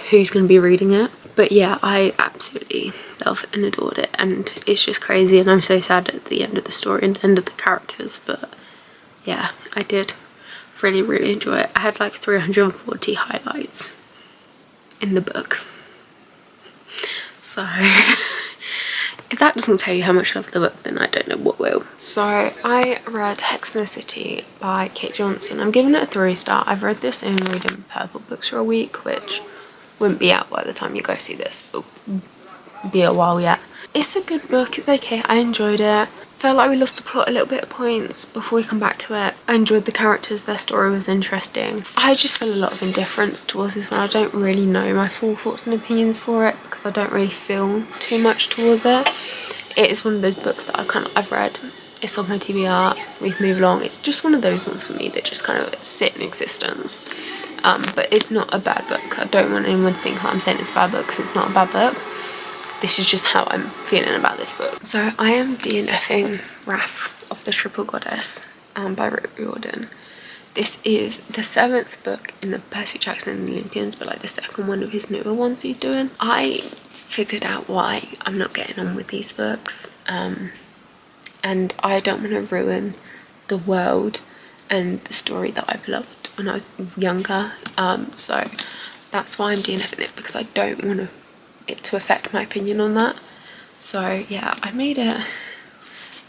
who's going to be reading it. But yeah, I absolutely love and adored it, and it's just crazy, and I'm so sad at the end of the story and the end of the characters. But yeah, I did really, really enjoy it. I had like 340 highlights in the book, so if that doesn't tell you how much I love the book, then I don't know what will. So I read Hex in the City by Kate Johnson. I'm giving it a 3-star. I've read this in Reading Purple Books for a week, which wouldn't be out by the time you guys see this. It'll be a while yet. It's a good book. It's okay. I enjoyed it. Felt like we lost the plot a little bit of points before we come back to it. I enjoyed the characters. Their story was interesting. I just feel a lot of indifference towards this one. I don't really know my full thoughts and opinions for it because I don't really feel too much towards it. It is one of those books that I've read. It's on my TBR. We've moved along. It's just one of those ones for me that just kind of sit in existence. But it's not a bad book. I don't want anyone to think I'm saying it's a bad book because it's not a bad book. This is just how I'm feeling about this book. So I am DNFing Wrath of the Triple Goddess by Riordan. This is the 7th book in the Percy Jackson and the Olympians, but like the second one of his newer ones he's doing. I figured out why I'm not getting on with these books, and I don't want to ruin the world and the story that I've loved when I was younger. So that's why I'm DNFing it, because I don't want it to affect my opinion on that. So yeah, I made it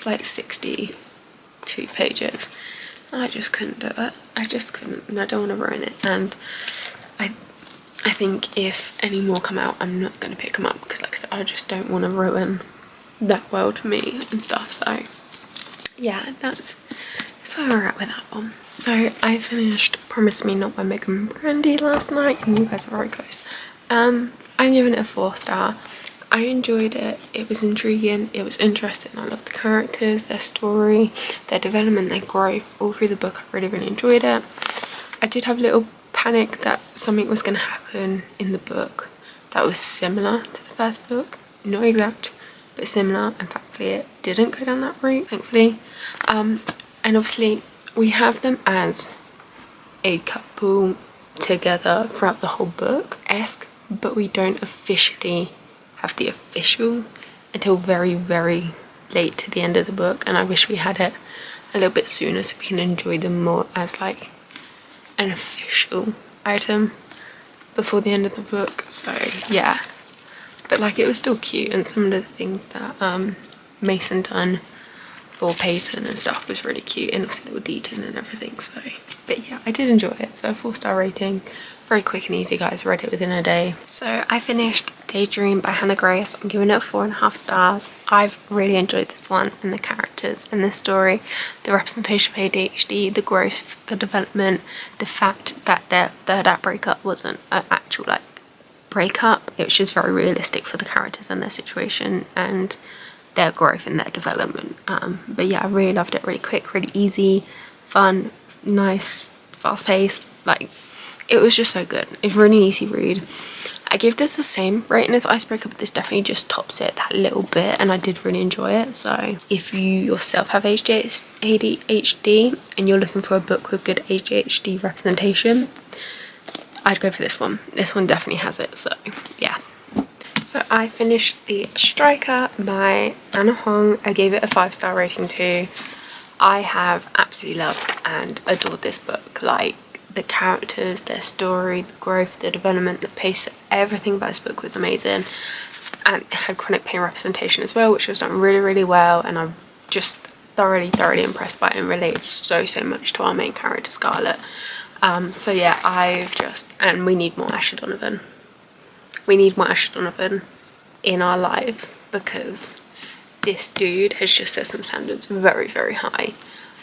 like 62 pages. I just couldn't do it. I just couldn't, and I don't want to ruin it. And I think if any more come out, I'm not going to pick them up because, like I said, I just don't want to ruin that world for me and stuff. So yeah, that's where we're at with that one. So I finished Promise Me Not by Megan Brandy last night, and you guys are very close. I'm giving it a 4-star. I enjoyed it. It was intriguing. It was interesting. I loved the characters, their story, their development, their growth. All through the book, I really, really enjoyed it. I did have a little panic that something was going to happen in the book that was similar to the first book. Not exact, but similar. And thankfully, it didn't go down that route, thankfully. And obviously, we have them as a couple together throughout the whole book-esque, but we don't officially have the official until very, very late to the end of the book, and I wish we had it a little bit sooner so we can enjoy them more as like an official item before the end of the book. So yeah, but like it was still cute, and some of the things that Mason done for Peyton and stuff was really cute, and obviously with Deaton and everything. So but yeah, I did enjoy it. So a 4-star rating. Very quick and easy, guys. Read it within a day. So I finished Daydream by Hannah Grace. I'm giving it 4.5 stars. I've really enjoyed this one, and the characters and the story, the representation of ADHD, the growth, the development, the fact that their third act breakup wasn't an actual like breakup. It was just very realistic for the characters and their situation and their growth and their development. But yeah, I really loved it. Really quick, really easy, fun, nice, fast paced. Like, it was just so good. It's a really easy read. I give this the same rating as Icebreaker, but this definitely just tops it that little bit, and I did really enjoy it. So if you yourself have ADHD and you're looking for a book with good ADHD representation, I'd go for this one. This one definitely has it, so yeah. So I finished The Striker by Anna Hong. I gave it a 5-star rating too. I have absolutely loved and adored this book. Like, the characters, their story, the growth, the development, the pace, everything about this book was amazing. And it had chronic pain representation as well, which was done really, really well, and I'm just thoroughly impressed by it and related so much to our main character, Scarlett. So yeah, and we need more Asher Donovan. We need more Asher Donovan in our lives, because this dude has just set some standards very, very high,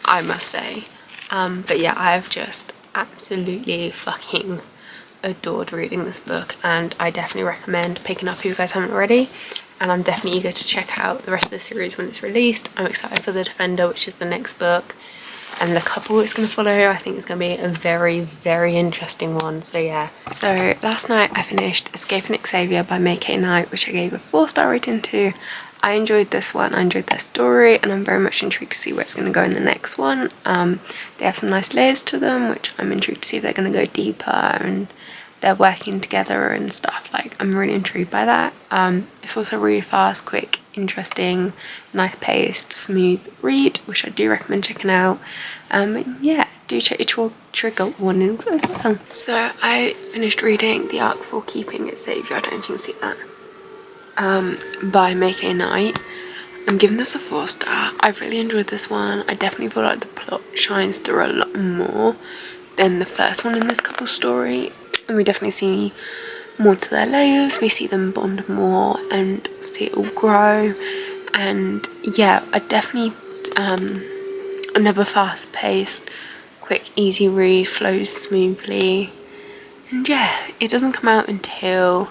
I must say. But yeah, I have just absolutely fucking adored reading this book, and I definitely recommend picking up if you guys haven't already. And I'm definitely eager to check out the rest of the series when it's released. I'm excited for The Defender, which is the next book. and the couple it's going to follow, I think it's going to be a very, very interesting one. So yeah. So last night I finished Escaping Xavier by May K. Knight, which I gave a 4-star rating to. I enjoyed this one, I enjoyed their story, and I'm very much intrigued to see where it's going to go in the next one. They have some nice layers to them, which I'm intrigued to see if they're going to go deeper and they're working together and stuff. Like, I'm really intrigued by that. It's also really fast, quick, interesting, nice paced, smooth read, which I do recommend checking out. Yeah, do check your trigger warnings as well. So I finished reading The Arc for Keeping Xavier, I don't know if you can see that, by May K. Knight. I'm giving this a 4-star. I really enjoyed this one. I definitely feel like the plot shines through a lot more than the first one in this couple story, and we definitely see more to their layers. We see them bond more and see it all grow. And yeah, I definitely another fast-paced, quick, easy read, flows smoothly. And yeah, it doesn't come out until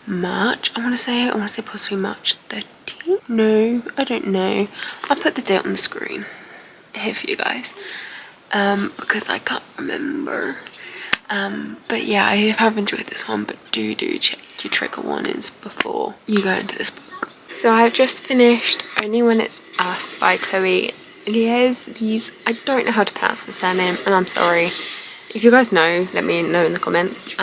March, I want to say possibly March 13th. No, I don't know. I'll put the date on the screen here for you guys, because I can't remember. But yeah, I have enjoyed this one, but do check your trigger warnings before you go into this book. So I've just finished Only When It's Us by Chloe Lies. I don't know how to pronounce the surname, and I'm sorry. If you guys know, let me know in the comments.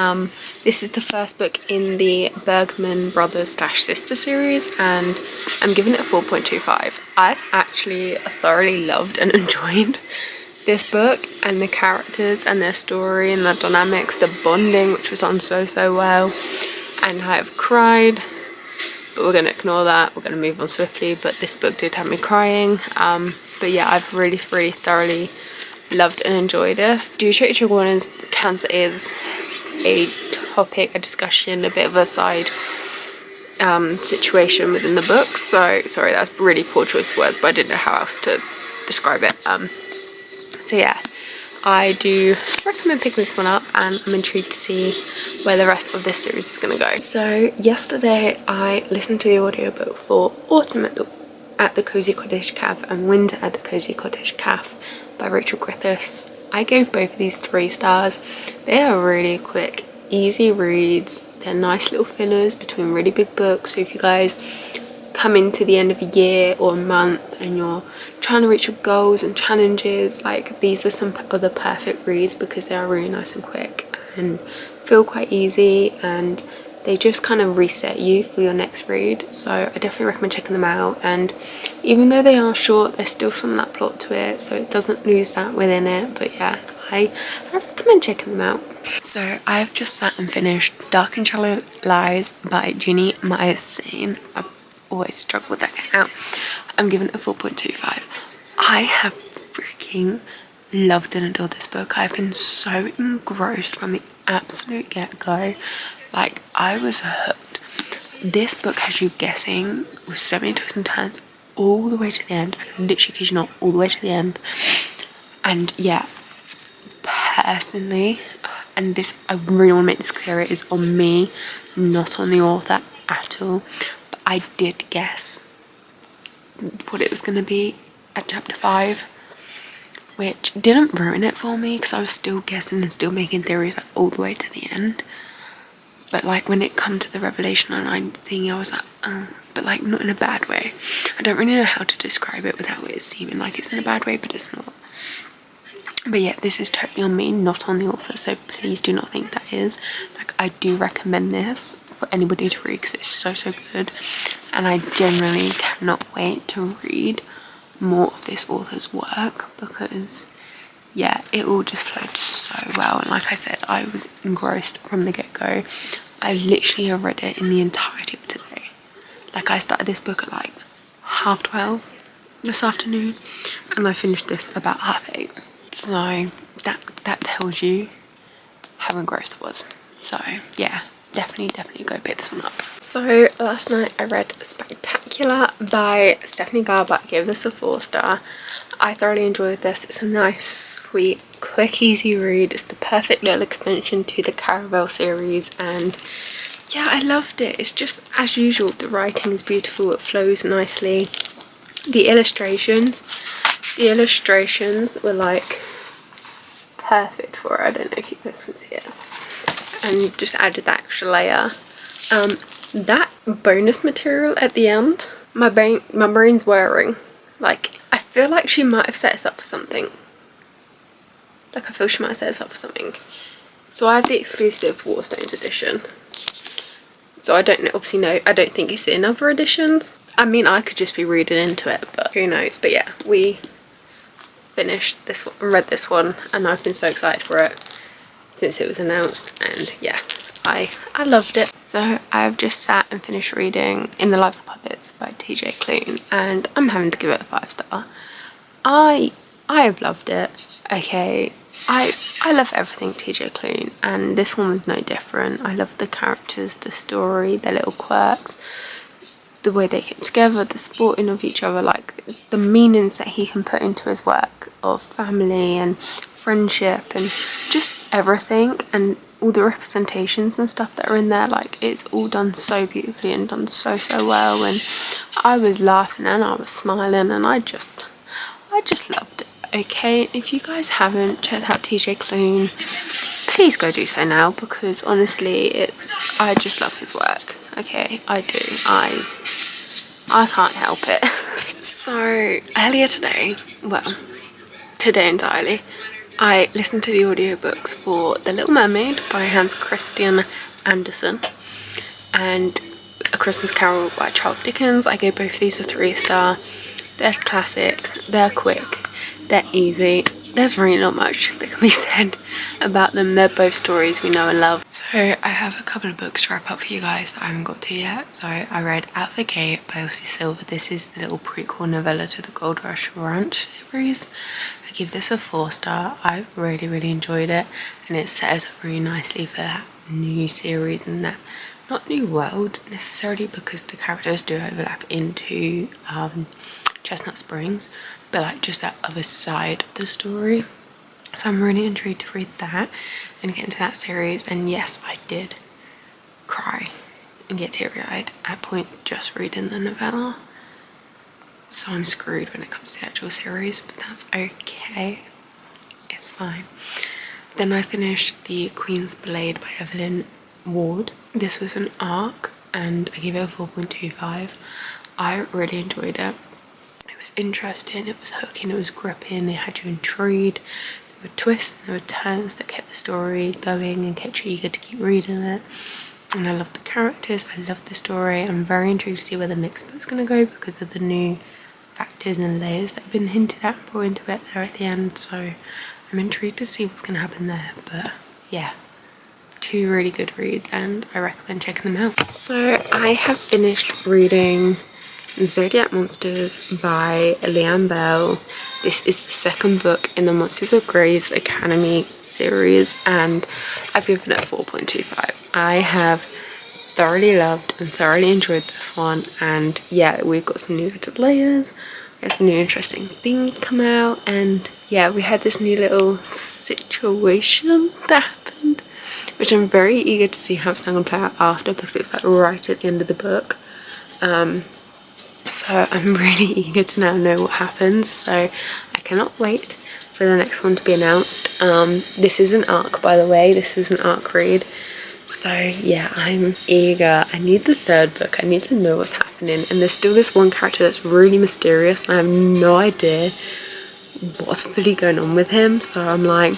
This is the first book in the Bergman Brothers / Sister series, and I'm giving it a 4.25. I've actually thoroughly loved and enjoyed this book, and the characters and their story and the dynamics, the bonding, which was on so well. And I've cried, but we're going to ignore that. We're going to move on swiftly, but this book did have me crying. But yeah, I've really thoroughly loved and enjoyed this. Do check your trigger warnings. Cancer is a topic, a discussion, a bit of a side situation within the book. So sorry, that's really poor choice of words, but I didn't know how else to describe it. So yeah, I do recommend picking this one up, and I'm intrigued to see where the rest of this series is going to go. So yesterday I listened to the audiobook for Autumn at the Cozy Cottage Cafe and Winter at the Cozy Cottage Cafe by Rachel Griffiths. I gave both of these 3 stars. They are really quick, easy reads. They're nice little fillers between really big books. So if you guys come into the end of a year or a month and you're trying to reach your goals and challenges, like, these are some other perfect reads because they are really nice and quick and feel quite easy, and they just kind of reset you for your next read. So I definitely recommend checking them out. And even though they are short, there's still some of that plot to it, so it doesn't lose that within it. But yeah, I recommend checking them out. So I've just sat and finished Dark and Shallow Lies by Ginny Myerson. I always struggle with that out. I'm giving it a 4.25. I have freaking loved and adored this book. I've been so engrossed from the absolute get-go. Like, I was hooked. This book has you guessing with so many twists and turns all the way to the end. I literally kid you not, all the way to the end. And yeah, personally, and this, I really want to make this clear, it is on me, not on the author at all. But I did guess what it was going to be at chapter 5, which didn't ruin it for me because I was still guessing and still making theories like, all the way to the end. But like, when it come to the revelation and I'm thinking, I was like, but like, not in a bad way. I don't really know how to describe it without it seeming like it's in a bad way, but it's not. But yeah, this is totally on me, not on the author, so please do not think that is. Like, I do recommend this for anybody to read because it's so good, and I genuinely cannot wait to read more of this author's work because yeah, it all just flowed so well. And like I said, I was engrossed from the get-go. I literally have read it in the entirety of today. Like, I started this book at like 12:30 this afternoon, and I finished this about 8:30. So that tells you how engrossed I was. So yeah, definitely go pick this one up. So last night I read Spectacular by Stephanie Garbutt. Gave this a 4-star. I thoroughly enjoyed this. It's a nice, sweet, quick, easy read. It's the perfect little extension to the Caravel series, and yeah, I loved it. It's just, as usual, the writing is beautiful, it flows nicely. The illustrations The illustrations were like perfect for it. I don't know if you guys can see it. And just added that extra layer. That bonus material at the end, my brain's whirring. Like, I feel like she might have set us up for something. Like, I feel she might have set us up for something. So I have the exclusive Waterstones edition. So I don't know, obviously no, I don't think it's in other editions. I mean, I could just be reading into it, but who knows. But yeah, we finished this one, read this one, and I've been so excited for it since it was announced, and yeah, I loved it. So I've just sat and finished reading In the Lives of Puppets by TJ Klune, and I'm having to give it a 5-star. I have loved it. Okay, I love everything TJ Klune, and this one was no different. I love the characters, the story, their little quirks, the way they came together, the supporting of each other, like the meanings that he can put into his work of family and friendship and just everything, and all the representations and stuff that are in there. Like, it's all done so beautifully and done so well, and I was laughing and I was smiling, and I just loved it. Okay, if you guys haven't checked out TJ Klune, please go do so now, because honestly, I just love his work. Okay, I do. I can't help it. So earlier today, well, today entirely, I listened to the audiobooks for The Little Mermaid by Hans Christian Andersen and A Christmas Carol by Charles Dickens. I gave both of these a 3-star. They're classics, they're quick, they're easy. There's really not much that can be said about them. They're both stories we know and love. So I have a couple of books to wrap up for you guys that I haven't got to yet. So I read Out the Gate by Elsie Silver. This is the little prequel novella to the Gold Rush Ranch series. I give this a 4-star. I really enjoyed it, and it set us up really nicely for that new series and that not new world necessarily, because the characters do overlap into Chestnut Springs, but like just that other side of the story. So I'm really intrigued to read that and get into that series. And yes, I did cry and get teary-eyed at points just reading the novella. So I'm screwed when it comes to the actual series, but that's okay. It's fine. Then I finished The Queen's Blade by Evelyn Ward. This was an arc, and I gave it a 4.25. I really enjoyed it. It was interesting, it was hooking, it was gripping, it had you intrigued. There were twists and there were turns that kept the story going and kept you eager to keep reading it. And I loved the characters, I loved the story. I'm very intrigued to see where the next book's going to go because of the new factors and layers that have been hinted at and brought into it there at the end. So I'm intrigued to see what's going to happen there. But yeah, 2 really good reads, and I recommend checking them out. So I have finished reading Zodiac Monsters by Leanne Bell. This is the 2nd book in the Monsters of Graves Academy series, and I've given it a 4.25. I have thoroughly loved and thoroughly enjoyed this one, and yeah, we've got some new added layers, we had some new interesting things come out, and yeah, we had this new little situation that happened, which I'm very eager to see how it's going to play out after, because it was like right at the end of the book. So I'm really eager to now know what happens, so I cannot wait for the next one to be announced. This is an arc, by the way. This is an arc read, so yeah, I'm eager. I need the 3rd book. I need to know what's happening, and there's still this one character that's really mysterious and I have no idea what's fully going on with him, so I'm like,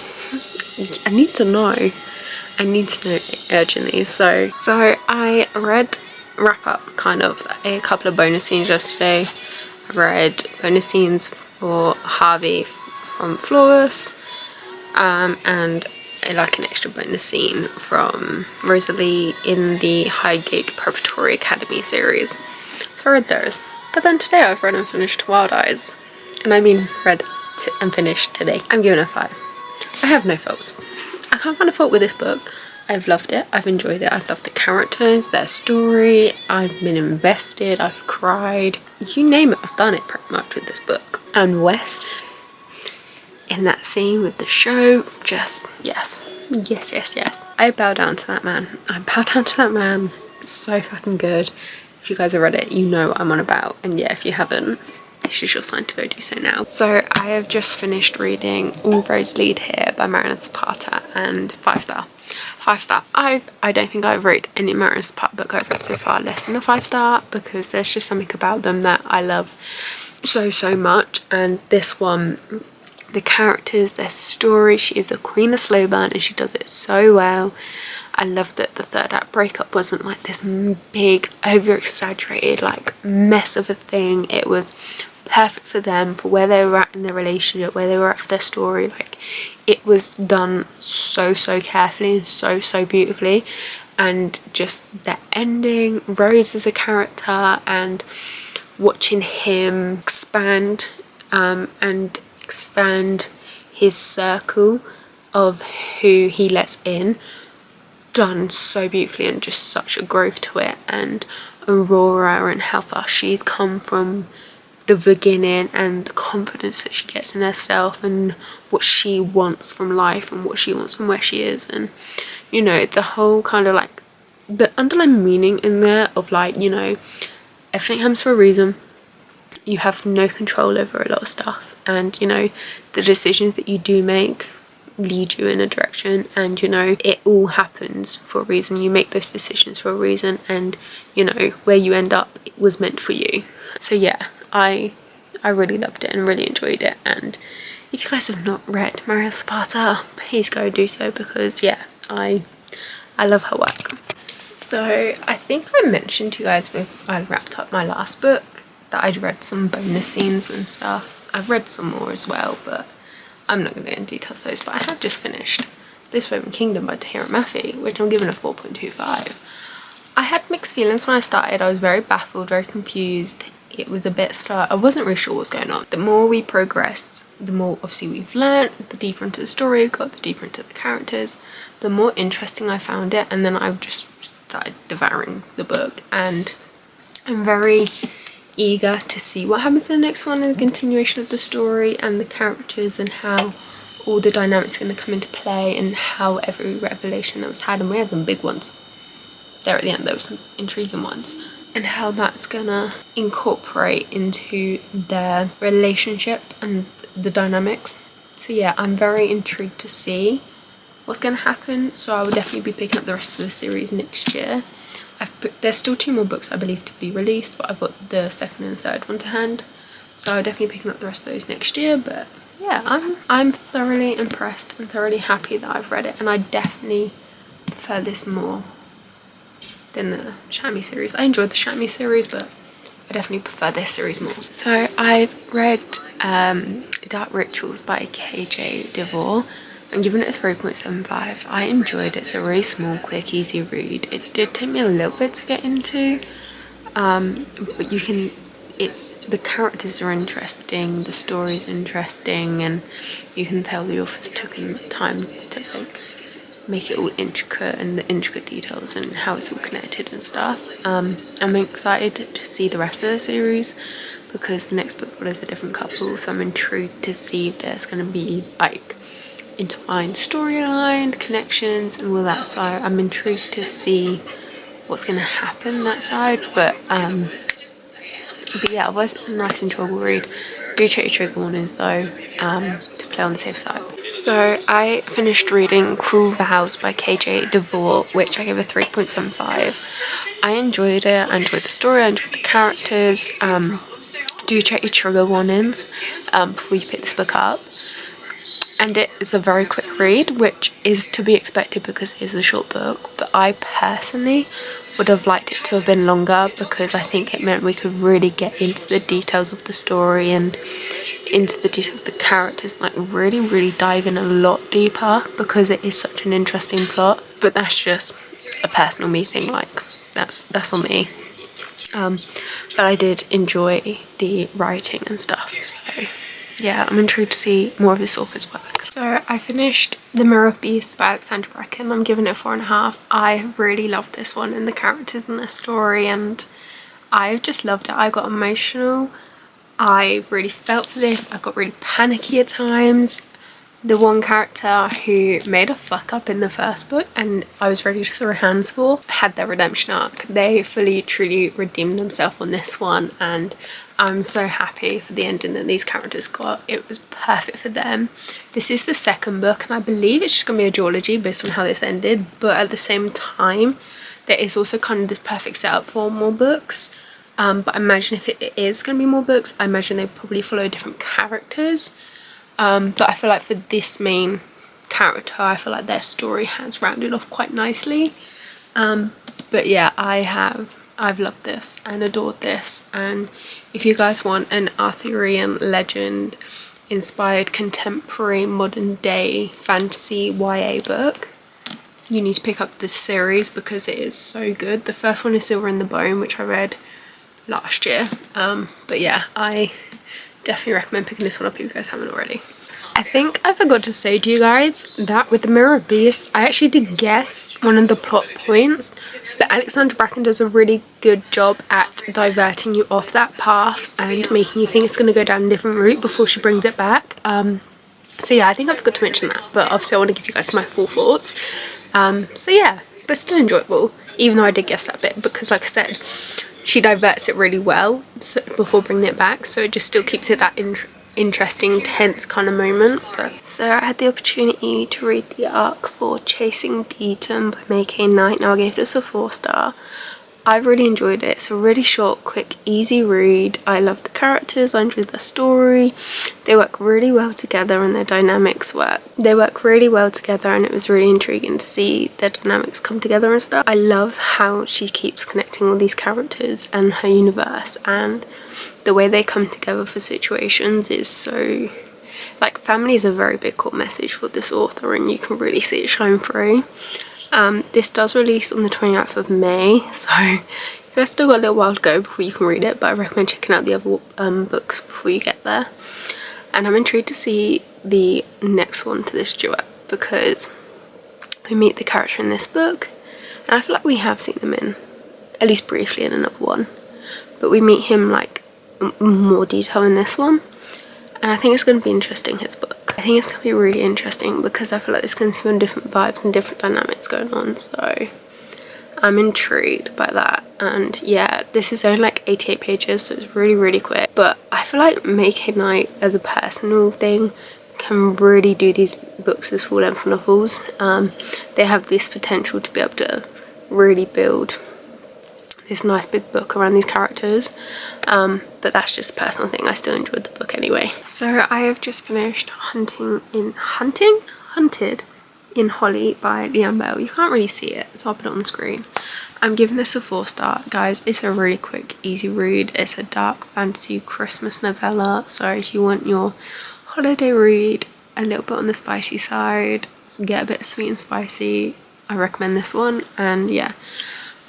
I need to know. I need to know urgently. So I wrap up kind of a couple of bonus scenes yesterday. I read bonus scenes for Harvey from Flawless, and like an extra bonus scene from Rosalie in the Highgate Preparatory Academy series. So I read those. But then today I've read and finished Wild Eyes, and I mean read and finished today. I'm giving it a 5. I have no faults. I can't find a fault with this book. I've loved it, I've enjoyed it, I've loved the characters, their story, I've been invested, I've cried, you name it, I've done it pretty much with this book. And West, in that scene with the show, just yes. I bow down to that man. I bow down to that man. It's so fucking good. If you guys have read it, you know what I'm on about, and yeah, if you haven't, this is your sign to go do so now. So I have just finished reading All Roads Lead Here by Marina Zapata, and 5 star. 5 star. I don't think I've read any Marina Zapata book I've read so far less than a 5 star, because there's just something about them that I love so much. And this one, the characters, their story, she is the queen of slow burn and she does it so well. I love that the third act breakup wasn't like this big over exaggerated like mess of a thing. It was perfect for them, for where they were at in their relationship, where they were at for their story. Like, it was done so carefully and so beautifully. And just the ending, Rose as a character, and watching him expand and expand his circle of who he lets in, done so beautifully, and just such a growth to it. And Aurora and how far she's come from the beginning, and the confidence that she gets in herself, and what she wants from life and what she wants from where she is. And you know, the whole kind of like the underlying meaning in there of like, you know, everything happens for a reason. You have no control over a lot of stuff, and you know, the decisions that you do make lead you in a direction, and you know, it all happens for a reason. You make those decisions for a reason, and you know, where you end up, it was meant for you. So yeah, I really loved it and really enjoyed it. And if you guys have not read Marina Zapata, please go do so, because yeah, I love her work. So I think I mentioned to you guys before I wrapped up my last book that I'd read some bonus scenes and stuff. I've read some more as well, but I'm not going to go into details those. But I have just finished This Woven Kingdom by Tahira Mafi, which I'm giving a 4.25. I had mixed feelings when I started. I was very baffled, very confused. It was a bit slow. I wasn't really sure what was going on. The more we progressed, the more obviously we've learned, the deeper into the story, got the deeper into the characters, the more interesting I found it. And then I've just started devouring the book, and I'm very eager to see what happens in the next one, and the continuation of the story and the characters, and how all the dynamics are going to come into play, and how every revelation that was had, and we had some big ones there at the end, there were some intriguing ones, and how that's gonna incorporate into their relationship and the dynamics. So yeah, I'm very intrigued to see what's gonna happen. So I will definitely be picking up the rest of the series next year. There's still 2 more books I believe to be released, but I've got the second and third one to hand, so I'll definitely be picking up the rest of those next year. But yeah, I'm thoroughly impressed and thoroughly happy that I've read it, and I definitely prefer this more than the Shami series. I enjoyed the Shami series, but I definitely prefer this series more. So I've read Dark Rituals by KJ DeVore. I'm giving it a 3.75. I enjoyed it. It's a really small, quick, easy read. It did take me a little bit to get into, but you can, the characters are interesting, the story's interesting, and you can tell the authors took time to like make it all intricate, and the intricate details and how it's all connected and stuff. I'm excited to see the rest of the series, because the next book follows a different couple, so I'm intrigued to see if there's going to be like intertwined storyline connections and all that. So I'm intrigued to see what's going to happen that side. But yeah, otherwise it's a nice enjoyable read. Do check your trigger warnings though, to play on the safe side. So I finished reading Cruel Vows by KJ DeVore, which I gave a 3.75. I enjoyed it. I enjoyed the story. I enjoyed the characters. Do check your trigger warnings before you pick this book up. And it is a very quick read, which is to be expected because it is a short book. But I personally would have liked it to have been longer, because I think it meant we could really get into the details of the story and into the details of the characters, like really dive in a lot deeper, because it is such an interesting plot. But that's just a personal me thing, like that's on me. But I did enjoy the writing and stuff, so yeah, I'm intrigued to see more of this author's work. So I finished The Mirror of Beasts by Alexandra Bracken. I'm giving it 4.5. I really loved this one, and the characters and the story, and I just loved it. I got emotional. I really felt for this. I got really panicky at times. The one character who made a fuck up in the first book and I was ready to throw hands for had their redemption arc. They fully truly redeemed themselves on this one, and I'm so happy for the ending that these characters got. It was perfect for them. This is the second book, and I believe it's just going to be a duology based on how this ended, but at the same time there is also kind of this perfect setup for more books. But I imagine if it is going to be more books, I imagine they probably follow different characters. But I feel like for this main character, I feel like their story has rounded off quite nicely. But yeah, I've loved this and adored this, and if you guys want an Arthurian legend inspired contemporary modern day fantasy YA book, you need to pick up this series because it is so good. The first one is Silver in the Bone, which I read last year, but yeah, I definitely recommend picking this one up if you guys haven't already. I think I forgot to say to you guys that with the Mirror of Beasts, I actually did guess one of the plot points, but Alexandra Bracken does a really good job at diverting you off that path and making you think it's going to go down a different route before she brings it back. So yeah, I think I forgot to mention that, but obviously I want to give you guys my full thoughts. So yeah, but still enjoyable, even though I did guess that bit, because like I said, she diverts it really well before bringing it back, so it just still keeps it that interesting, tense kind of moment. So I had the opportunity to read the arc for Chasing Deaton by May K. Knight. Now I gave this a 4-star. I really enjoyed it. It's a really short, quick, easy read. I love the characters, I enjoyed the story. They work really well together and their dynamics work. They work really well together, and it was really intriguing to see their dynamics come together and stuff. I love how she keeps connecting all these characters and her universe, and the way they come together for situations is so... like, family is a very big core message for this author, and you can really see it shine through. This does release on the 29th of May, so you guys still got a little while to go before you can read it, but I recommend checking out the other books before you get there. And I'm intrigued to see the next one to this duet, because we meet the character in this book, and I feel like we have seen him in, at least briefly, in another one, but we meet him like more detail in this one, and I think it's going to be interesting, his book. I think it's going to be really interesting because I feel like there's going to be different vibes and different dynamics going on, so I'm intrigued by that. And yeah, this is only like 88 pages, so it's really quick, but I feel like May K. Knight as a personal thing can really do these books as full-length novels. They have this potential to be able to really build this nice big book around these characters, but that's just a personal thing. I still enjoyed the book anyway. So I have just finished Hunted in Holly by Leanne Bell. You can't really see it, so I'll put it on the screen. I'm giving this a 4-star. Guys, it's a really quick, easy read. It's a dark fantasy Christmas novella, so if you want your holiday read a little bit on the spicy side, get a bit sweet and spicy, I recommend this one. And yeah,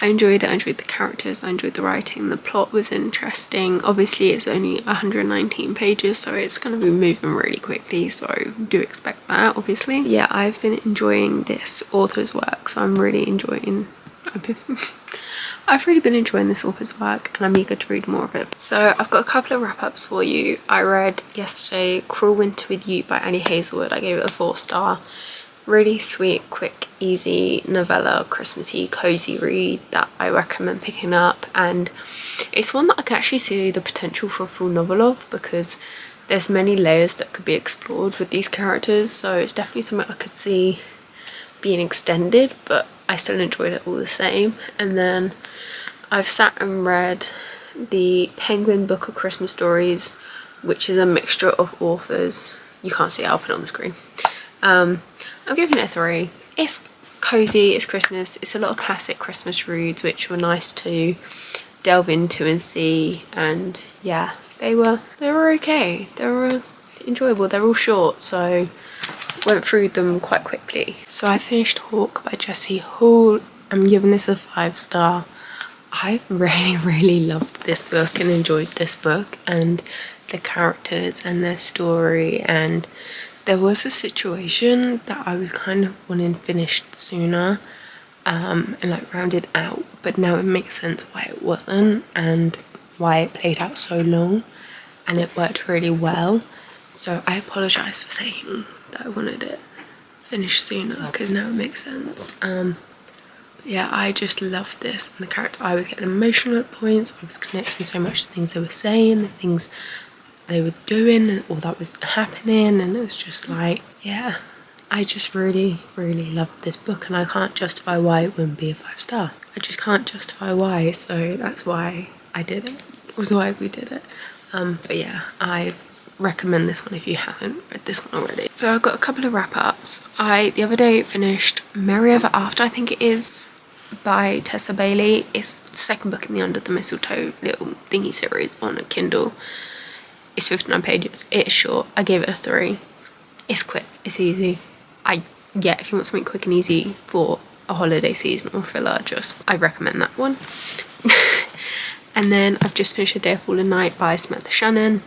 I enjoyed it. I enjoyed the characters, I enjoyed the writing, the plot was interesting. Obviously it's only 119 pages, so it's going to be moving really quickly, so do expect that, obviously. Yeah, I've been enjoying this author's work, so I'm really enjoying... I've really been enjoying this author's work, and I'm eager to read more of it. So I've got a couple of wrap-ups for you. I read yesterday Cruel Winter with You by Annie Hazelwood. I gave it a 4-star. Really sweet, quick, easy novella, Christmassy, cozy read that I recommend picking up, and it's one that I can actually see the potential for a full novel of, because there's many layers that could be explored with these characters, so it's definitely something I could see being extended, but I still enjoyed it all the same. And then I've sat and read the Penguin Book of Christmas Stories, which is a mixture of authors. You can't see it, I'll put it on the screen. I'm giving it a 3. It's cozy, it's Christmas, it's a lot of classic Christmas reads which were nice to delve into and see, and yeah, they were okay. They were enjoyable. They're all short, so went through them quite quickly. So I finished Hawk by Jessie Hall. I'm giving this a 5-star. I've really loved this book and enjoyed this book and the characters and their story, and there was a situation that I was kind of wanting finished sooner and like rounded out, but now it makes sense why it wasn't and why it played out so long, and it worked really well. So I apologise for saying that I wanted it finished sooner, because now it makes sense. yeah, I just loved this and the character. I was getting emotional at points. I was connecting so much to things they were saying, the things they were doing, and all that was happening, and it was just like, yeah, I just really loved this book, and I can't justify why it wouldn't be a 5-star. I just can't justify why, so that's why I did it. It was why we did it. But yeah, I recommend this one if you haven't read this one already. So I've got a couple of wrap-ups. I the other day finished Merry Ever After, I think it is, by Tessa Bailey. It's the second book in the Under the Mistletoe little thingy series on a Kindle. It's 59 pages. It's short. I gave it a 3. It's quick. It's easy. Yeah, if you want something quick and easy for a holiday season or filler, I recommend that one. And then I've just finished A Day of Fallen Night by Samantha Shannon.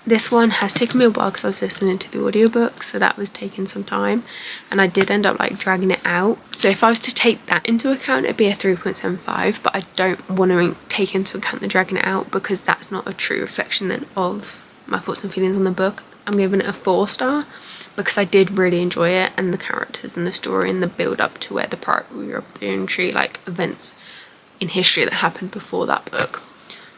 This one has taken me a while because I was listening to the audiobook, so that was taking some time, and I did end up like dragging it out. So if I was to take that into account, it'd be a 3.75, but I don't want to take into account the dragging it out because that's not a true reflection then of my thoughts and feelings on the book. I'm giving it a 4-star because I did really enjoy it, and the characters and the story and the build up to it, the priority of the entry, like events in history that happened before that book.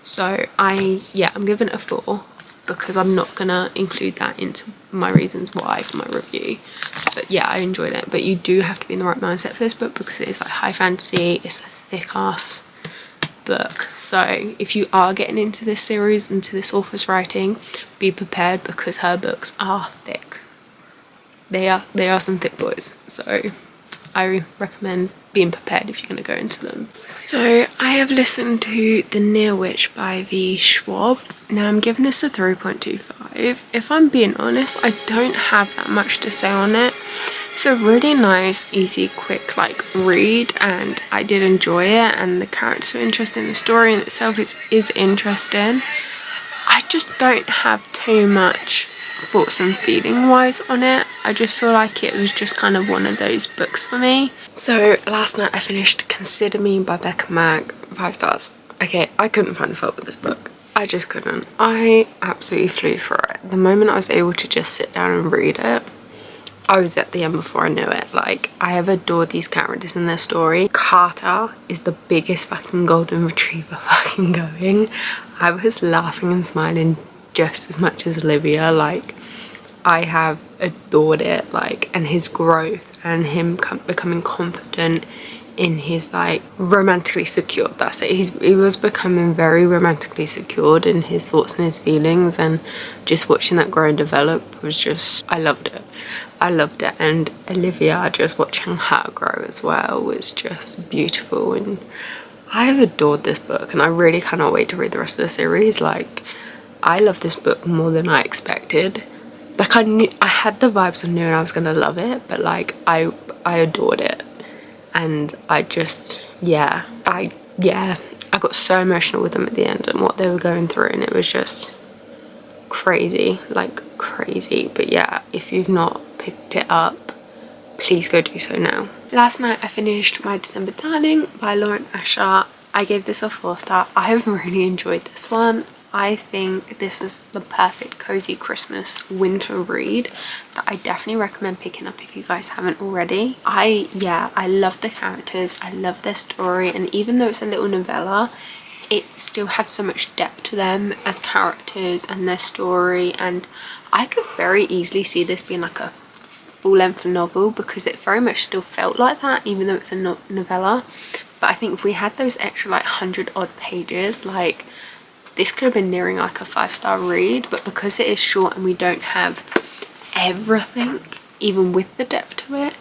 So I'm giving it a 4 because I'm not gonna include that into my reasons why for my review. But yeah, I enjoyed it, but you do have to be in the right mindset for this book because it is like high fantasy. It's a thick ass book, so if you are getting into this series, into this author's writing, be prepared because her books are thick. They are some thick boys, so I recommend being prepared if you're going to go into them. So I have listened to The Near Witch by V. Schwab. Now I'm giving this a 3.25. If I'm being honest, I don't have that much to say on it. It's a really nice, easy, quick like read, and I did enjoy it, and the characters are interesting, the story in itself is interesting. I just don't have too much thoughts and feeling wise on it. I just feel like it was just kind of one of those books for me. So last night I finished Consider Me by Becca Mack, 5 stars. Okay, I couldn't find a fault with this book. I just couldn't. I absolutely flew for it. The moment I was able to just sit down and read it, I was at the end before I knew it. Like, I have adored these characters and their story. Carter is the biggest fucking golden retriever fucking going. I was laughing and smiling just as much as Olivia. Like, I have adored it, like, and his growth and him becoming confident in his like romantically secured, that's it, he was becoming very romantically secured in his thoughts and his feelings, and just watching that grow and develop was just, I loved it. And Olivia, just watching her grow as well was just beautiful, and I've adored this book, and I really cannot wait to read the rest of the series. Like, I love this book more than I expected. Like, I had the vibes of knew I was gonna love it, but like I adored it. And I just, I got so emotional with them at the end and what they were going through, and it was just crazy, like crazy. But yeah, if you've not picked it up, please go do so now. Last night I finished My December Darling by Lauren Asher. I gave this a 4-star. I have really enjoyed this one. I think this was the perfect cozy Christmas winter read that I definitely recommend picking up if you guys haven't already. I love the characters, I love their story, and even though it's a little novella, it still had so much depth to them as characters and their story, and I could very easily see this being like a full-length novel because it very much still felt like that even though it's a novella. But I think if we had those extra like 100 odd pages, like, this could have been nearing like a 5-star read, but because it is short and we don't have everything, even with the depth to it,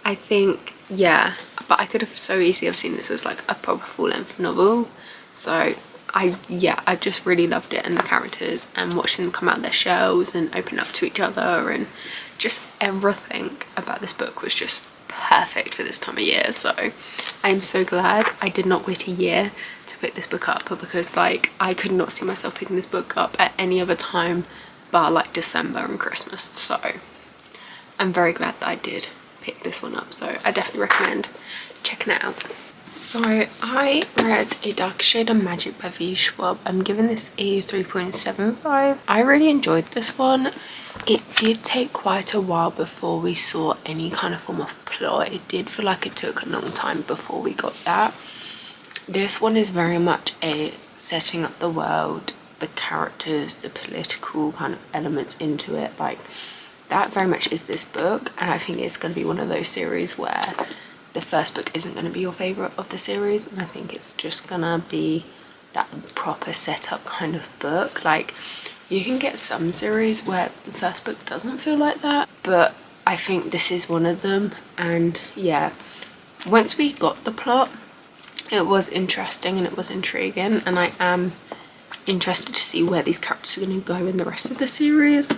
I think, but I could have so easily have seen this as like a proper full-length novel. So I just really loved it, and the characters, and watching them come out of their shells and open up to each other, and just everything about this book was just perfect for this time of year. So I'm so glad I did not wait a year to pick this book up, because like I could not see myself picking this book up at any other time but like December and Christmas. So I'm very glad that I did. pick this one up, so I definitely recommend checking it out. So I read A Dark Shade of Magic by V. Schwab. I'm giving this a 3.75. I really enjoyed this one. It did take quite a while before we saw any kind of form of plot. It did feel like it took a long time before we got that. This one is very much a setting up the world, the characters, the political kind of elements into it. Like, that very much is this book, and I think it's going to be one of those series where the first book isn't going to be your favourite of the series, and I think it's just going to be that proper setup kind of book. Like, you can get some series where the first book doesn't feel like that, but I think this is one of them. And yeah, once we got the plot, it was interesting and it was intriguing, and I am interested to see where these characters are going to go in the rest of the series.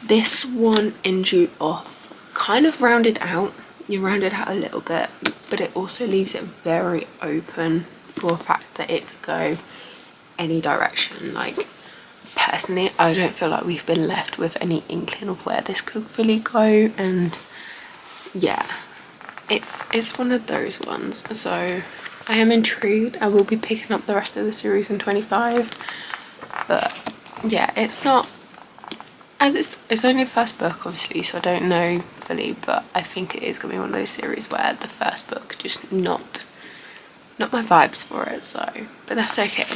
This one ends you off kind of rounded out. You round it out a little bit, but it also leaves it very open for the fact that it could go any direction. Like, personally, I don't feel like we've been left with any inkling of where this could fully go, and yeah, it's one of those ones. So I am intrigued. I will be picking up the rest of the series in 25, but yeah, it's not, as it's only the first book obviously, so I don't know fully, but I think it is gonna be one of those series where the first book just not my vibes for it. So, but that's okay,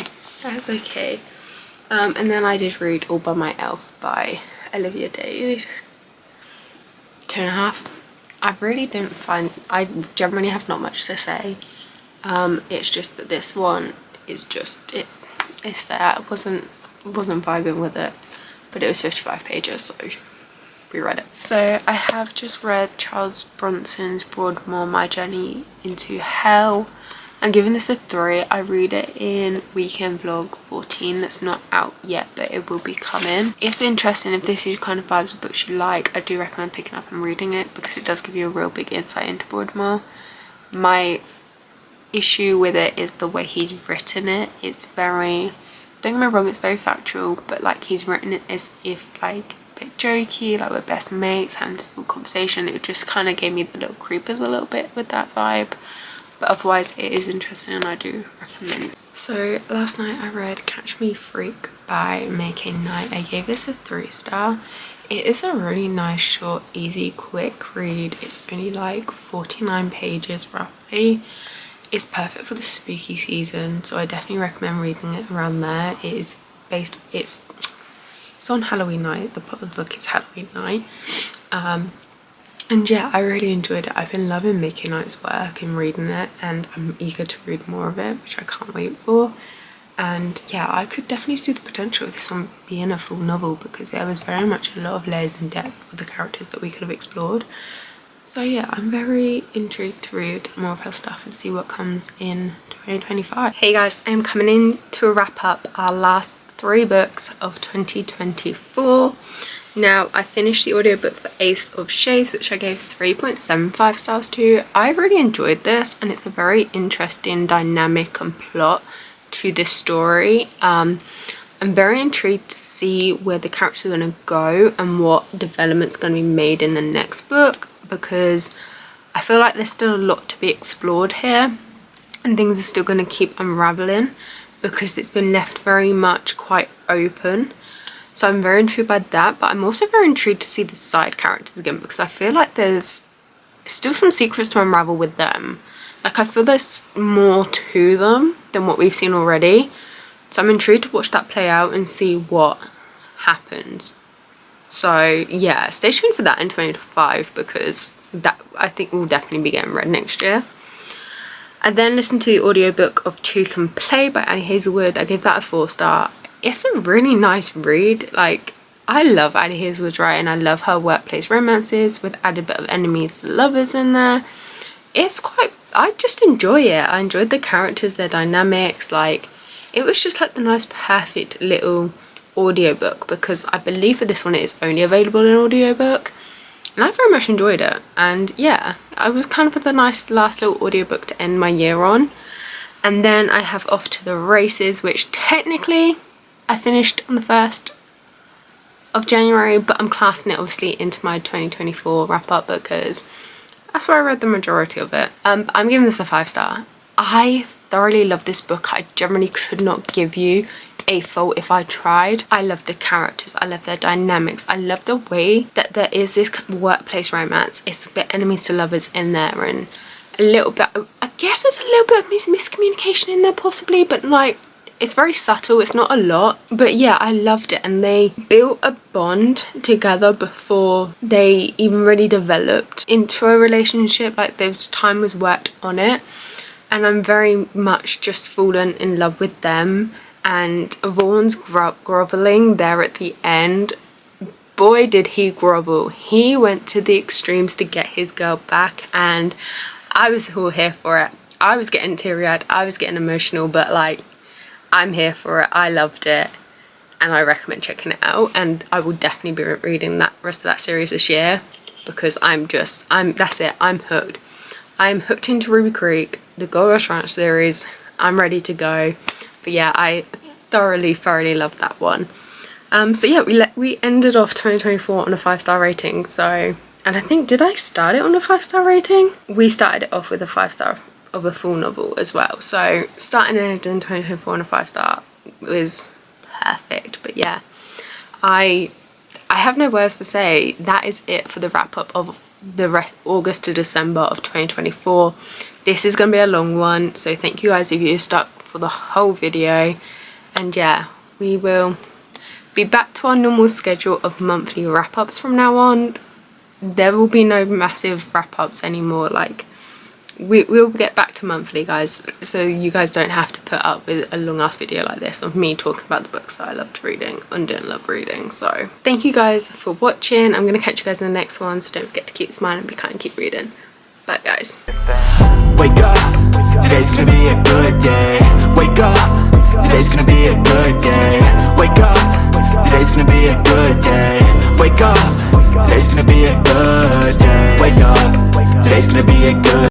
that's okay. And then I did read All By My Elf by Olivia Dade. 2.5. I really don't find, I generally have not much to say. It's just that this one is just, it's there. I wasn't vibing with it, but it was 55 pages, so we read it. So I have just read Charles Bronson's Broadmoor, My Journey into Hell. I'm giving this a 3. I read it in Weekend Vlog 14. That's not out yet, but it will be coming. It's interesting. If this is your kind of vibes of books you like, I do recommend picking up and reading it, because it does give you a real big insight into Broadmoor. My issue with it is the way he's written it. It's very, don't get me wrong, it's very factual, but like, he's written it as if like a bit jokey, like we're best mates having this full conversation. It just kind of gave me the little creepers a little bit with that vibe, but otherwise it is interesting and I do recommend it. So last night I read Catch Me Freak by May K. Knight. I gave this a 3-star. It is a really nice, short, easy, quick read. It's only like 49 pages roughly. It's perfect for the spooky season, so I definitely recommend reading it around there. It is based, it's on Halloween night. The plot of the book is Halloween night. And yeah, I really enjoyed it. I've been loving May K. Knight's work and reading it, and I'm eager to read more of it, which I can't wait for. And yeah, I could definitely see the potential of this one being a full novel, because there was very much a lot of layers and depth for the characters that we could have explored. So yeah, I'm very intrigued to read more of her stuff and see what comes in 2025. Hey guys, I am coming in to wrap up our last 3 books of 2024. Now, I finished the audiobook for Ace of Shades, which I gave 3.75 stars to. I really enjoyed this, and it's a very interesting dynamic and plot to this story. I'm very intrigued to see where the characters are going to go and what development's going to be made in the next book, because I feel like there's still a lot to be explored here, and things are still going to keep unraveling because it's been left very much quite open. So I'm very intrigued by that, but I'm also very intrigued to see the side characters again, because I feel like there's still some secrets to unravel with them. Like, I feel there's more to them than what we've seen already. So I'm intrigued to watch that play out and see what happens. So yeah, stay tuned for that in 2025, because that I think will definitely be getting read next year. I then listened to the audiobook of Two Can Play by Annie Hazelwood. I gave that a 4-star. It's a really nice read. Like, I love Annie Hazelwood's writing. I love her workplace romances with added bit of enemies to lovers in there. It's quite, I just enjoy it. I enjoyed the characters, their dynamics. Like, it was just like the nice perfect little audiobook, because I believe for this one it is only available in audiobook, and I very much enjoyed it. And yeah, I was kind of a nice last little audiobook to end my year on. And then I have Off to the Races, which technically I finished on the 1st of January, but I'm classing it obviously into my 2024 wrap up because that's where I read the majority of it. I'm giving this a 5-star. I thoroughly love this book. I generally could not give you a fault if I tried. I love the characters, I love their dynamics, I love the way that there is this workplace romance. It's a bit enemies to lovers in there, and a little bit, I guess there's a little bit of miscommunication in there possibly, but like it's very subtle, it's not a lot. But yeah, I loved it, and they built a bond together before they even really developed into a relationship. Like there's time was worked on it, and I'm very much just fallen in love with them. And Vaughn's groveling there at the end, boy did he grovel. He went to the extremes to get his girl back, and I was all here for it. I was getting teary-eyed, I was getting emotional, but like I'm here for it. I loved it, and I recommend checking it out, and I will definitely be reading that rest of that series this year because that's it, I'm hooked. I'm hooked into Ruby Creek, the Gold Rush Ranch series. I'm ready to go. But yeah, I thoroughly loved that one. So yeah, we ended off 2024 on a 5-star rating. So, and I think, did I start it on a 5-star rating? We started it off with a 5-star of a full novel as well. So starting and ending 2024 on a 5-star was perfect. But yeah, I have no words to say. That is it for the wrap up of the August to December of 2024. This is gonna be a long one, so thank you guys if you stuck for the whole video. And yeah, we will be back to our normal schedule of monthly wrap-ups from now on. There will be no massive wrap-ups anymore. Like we'll get back to monthly, guys, so you guys don't have to put up with a long ass video like this of me talking about the books that I loved reading and didn't love reading. So thank you guys for watching. I'm gonna catch you guys in the next one, so don't forget to keep smiling, be kind, and keep reading. Bye guys. Wake up, today's gonna be a good day. Wake up, today's gonna be a good day. Wake up, today's gonna be a good day. Wake up, today's gonna be a good day. Wake up, today's gonna be a good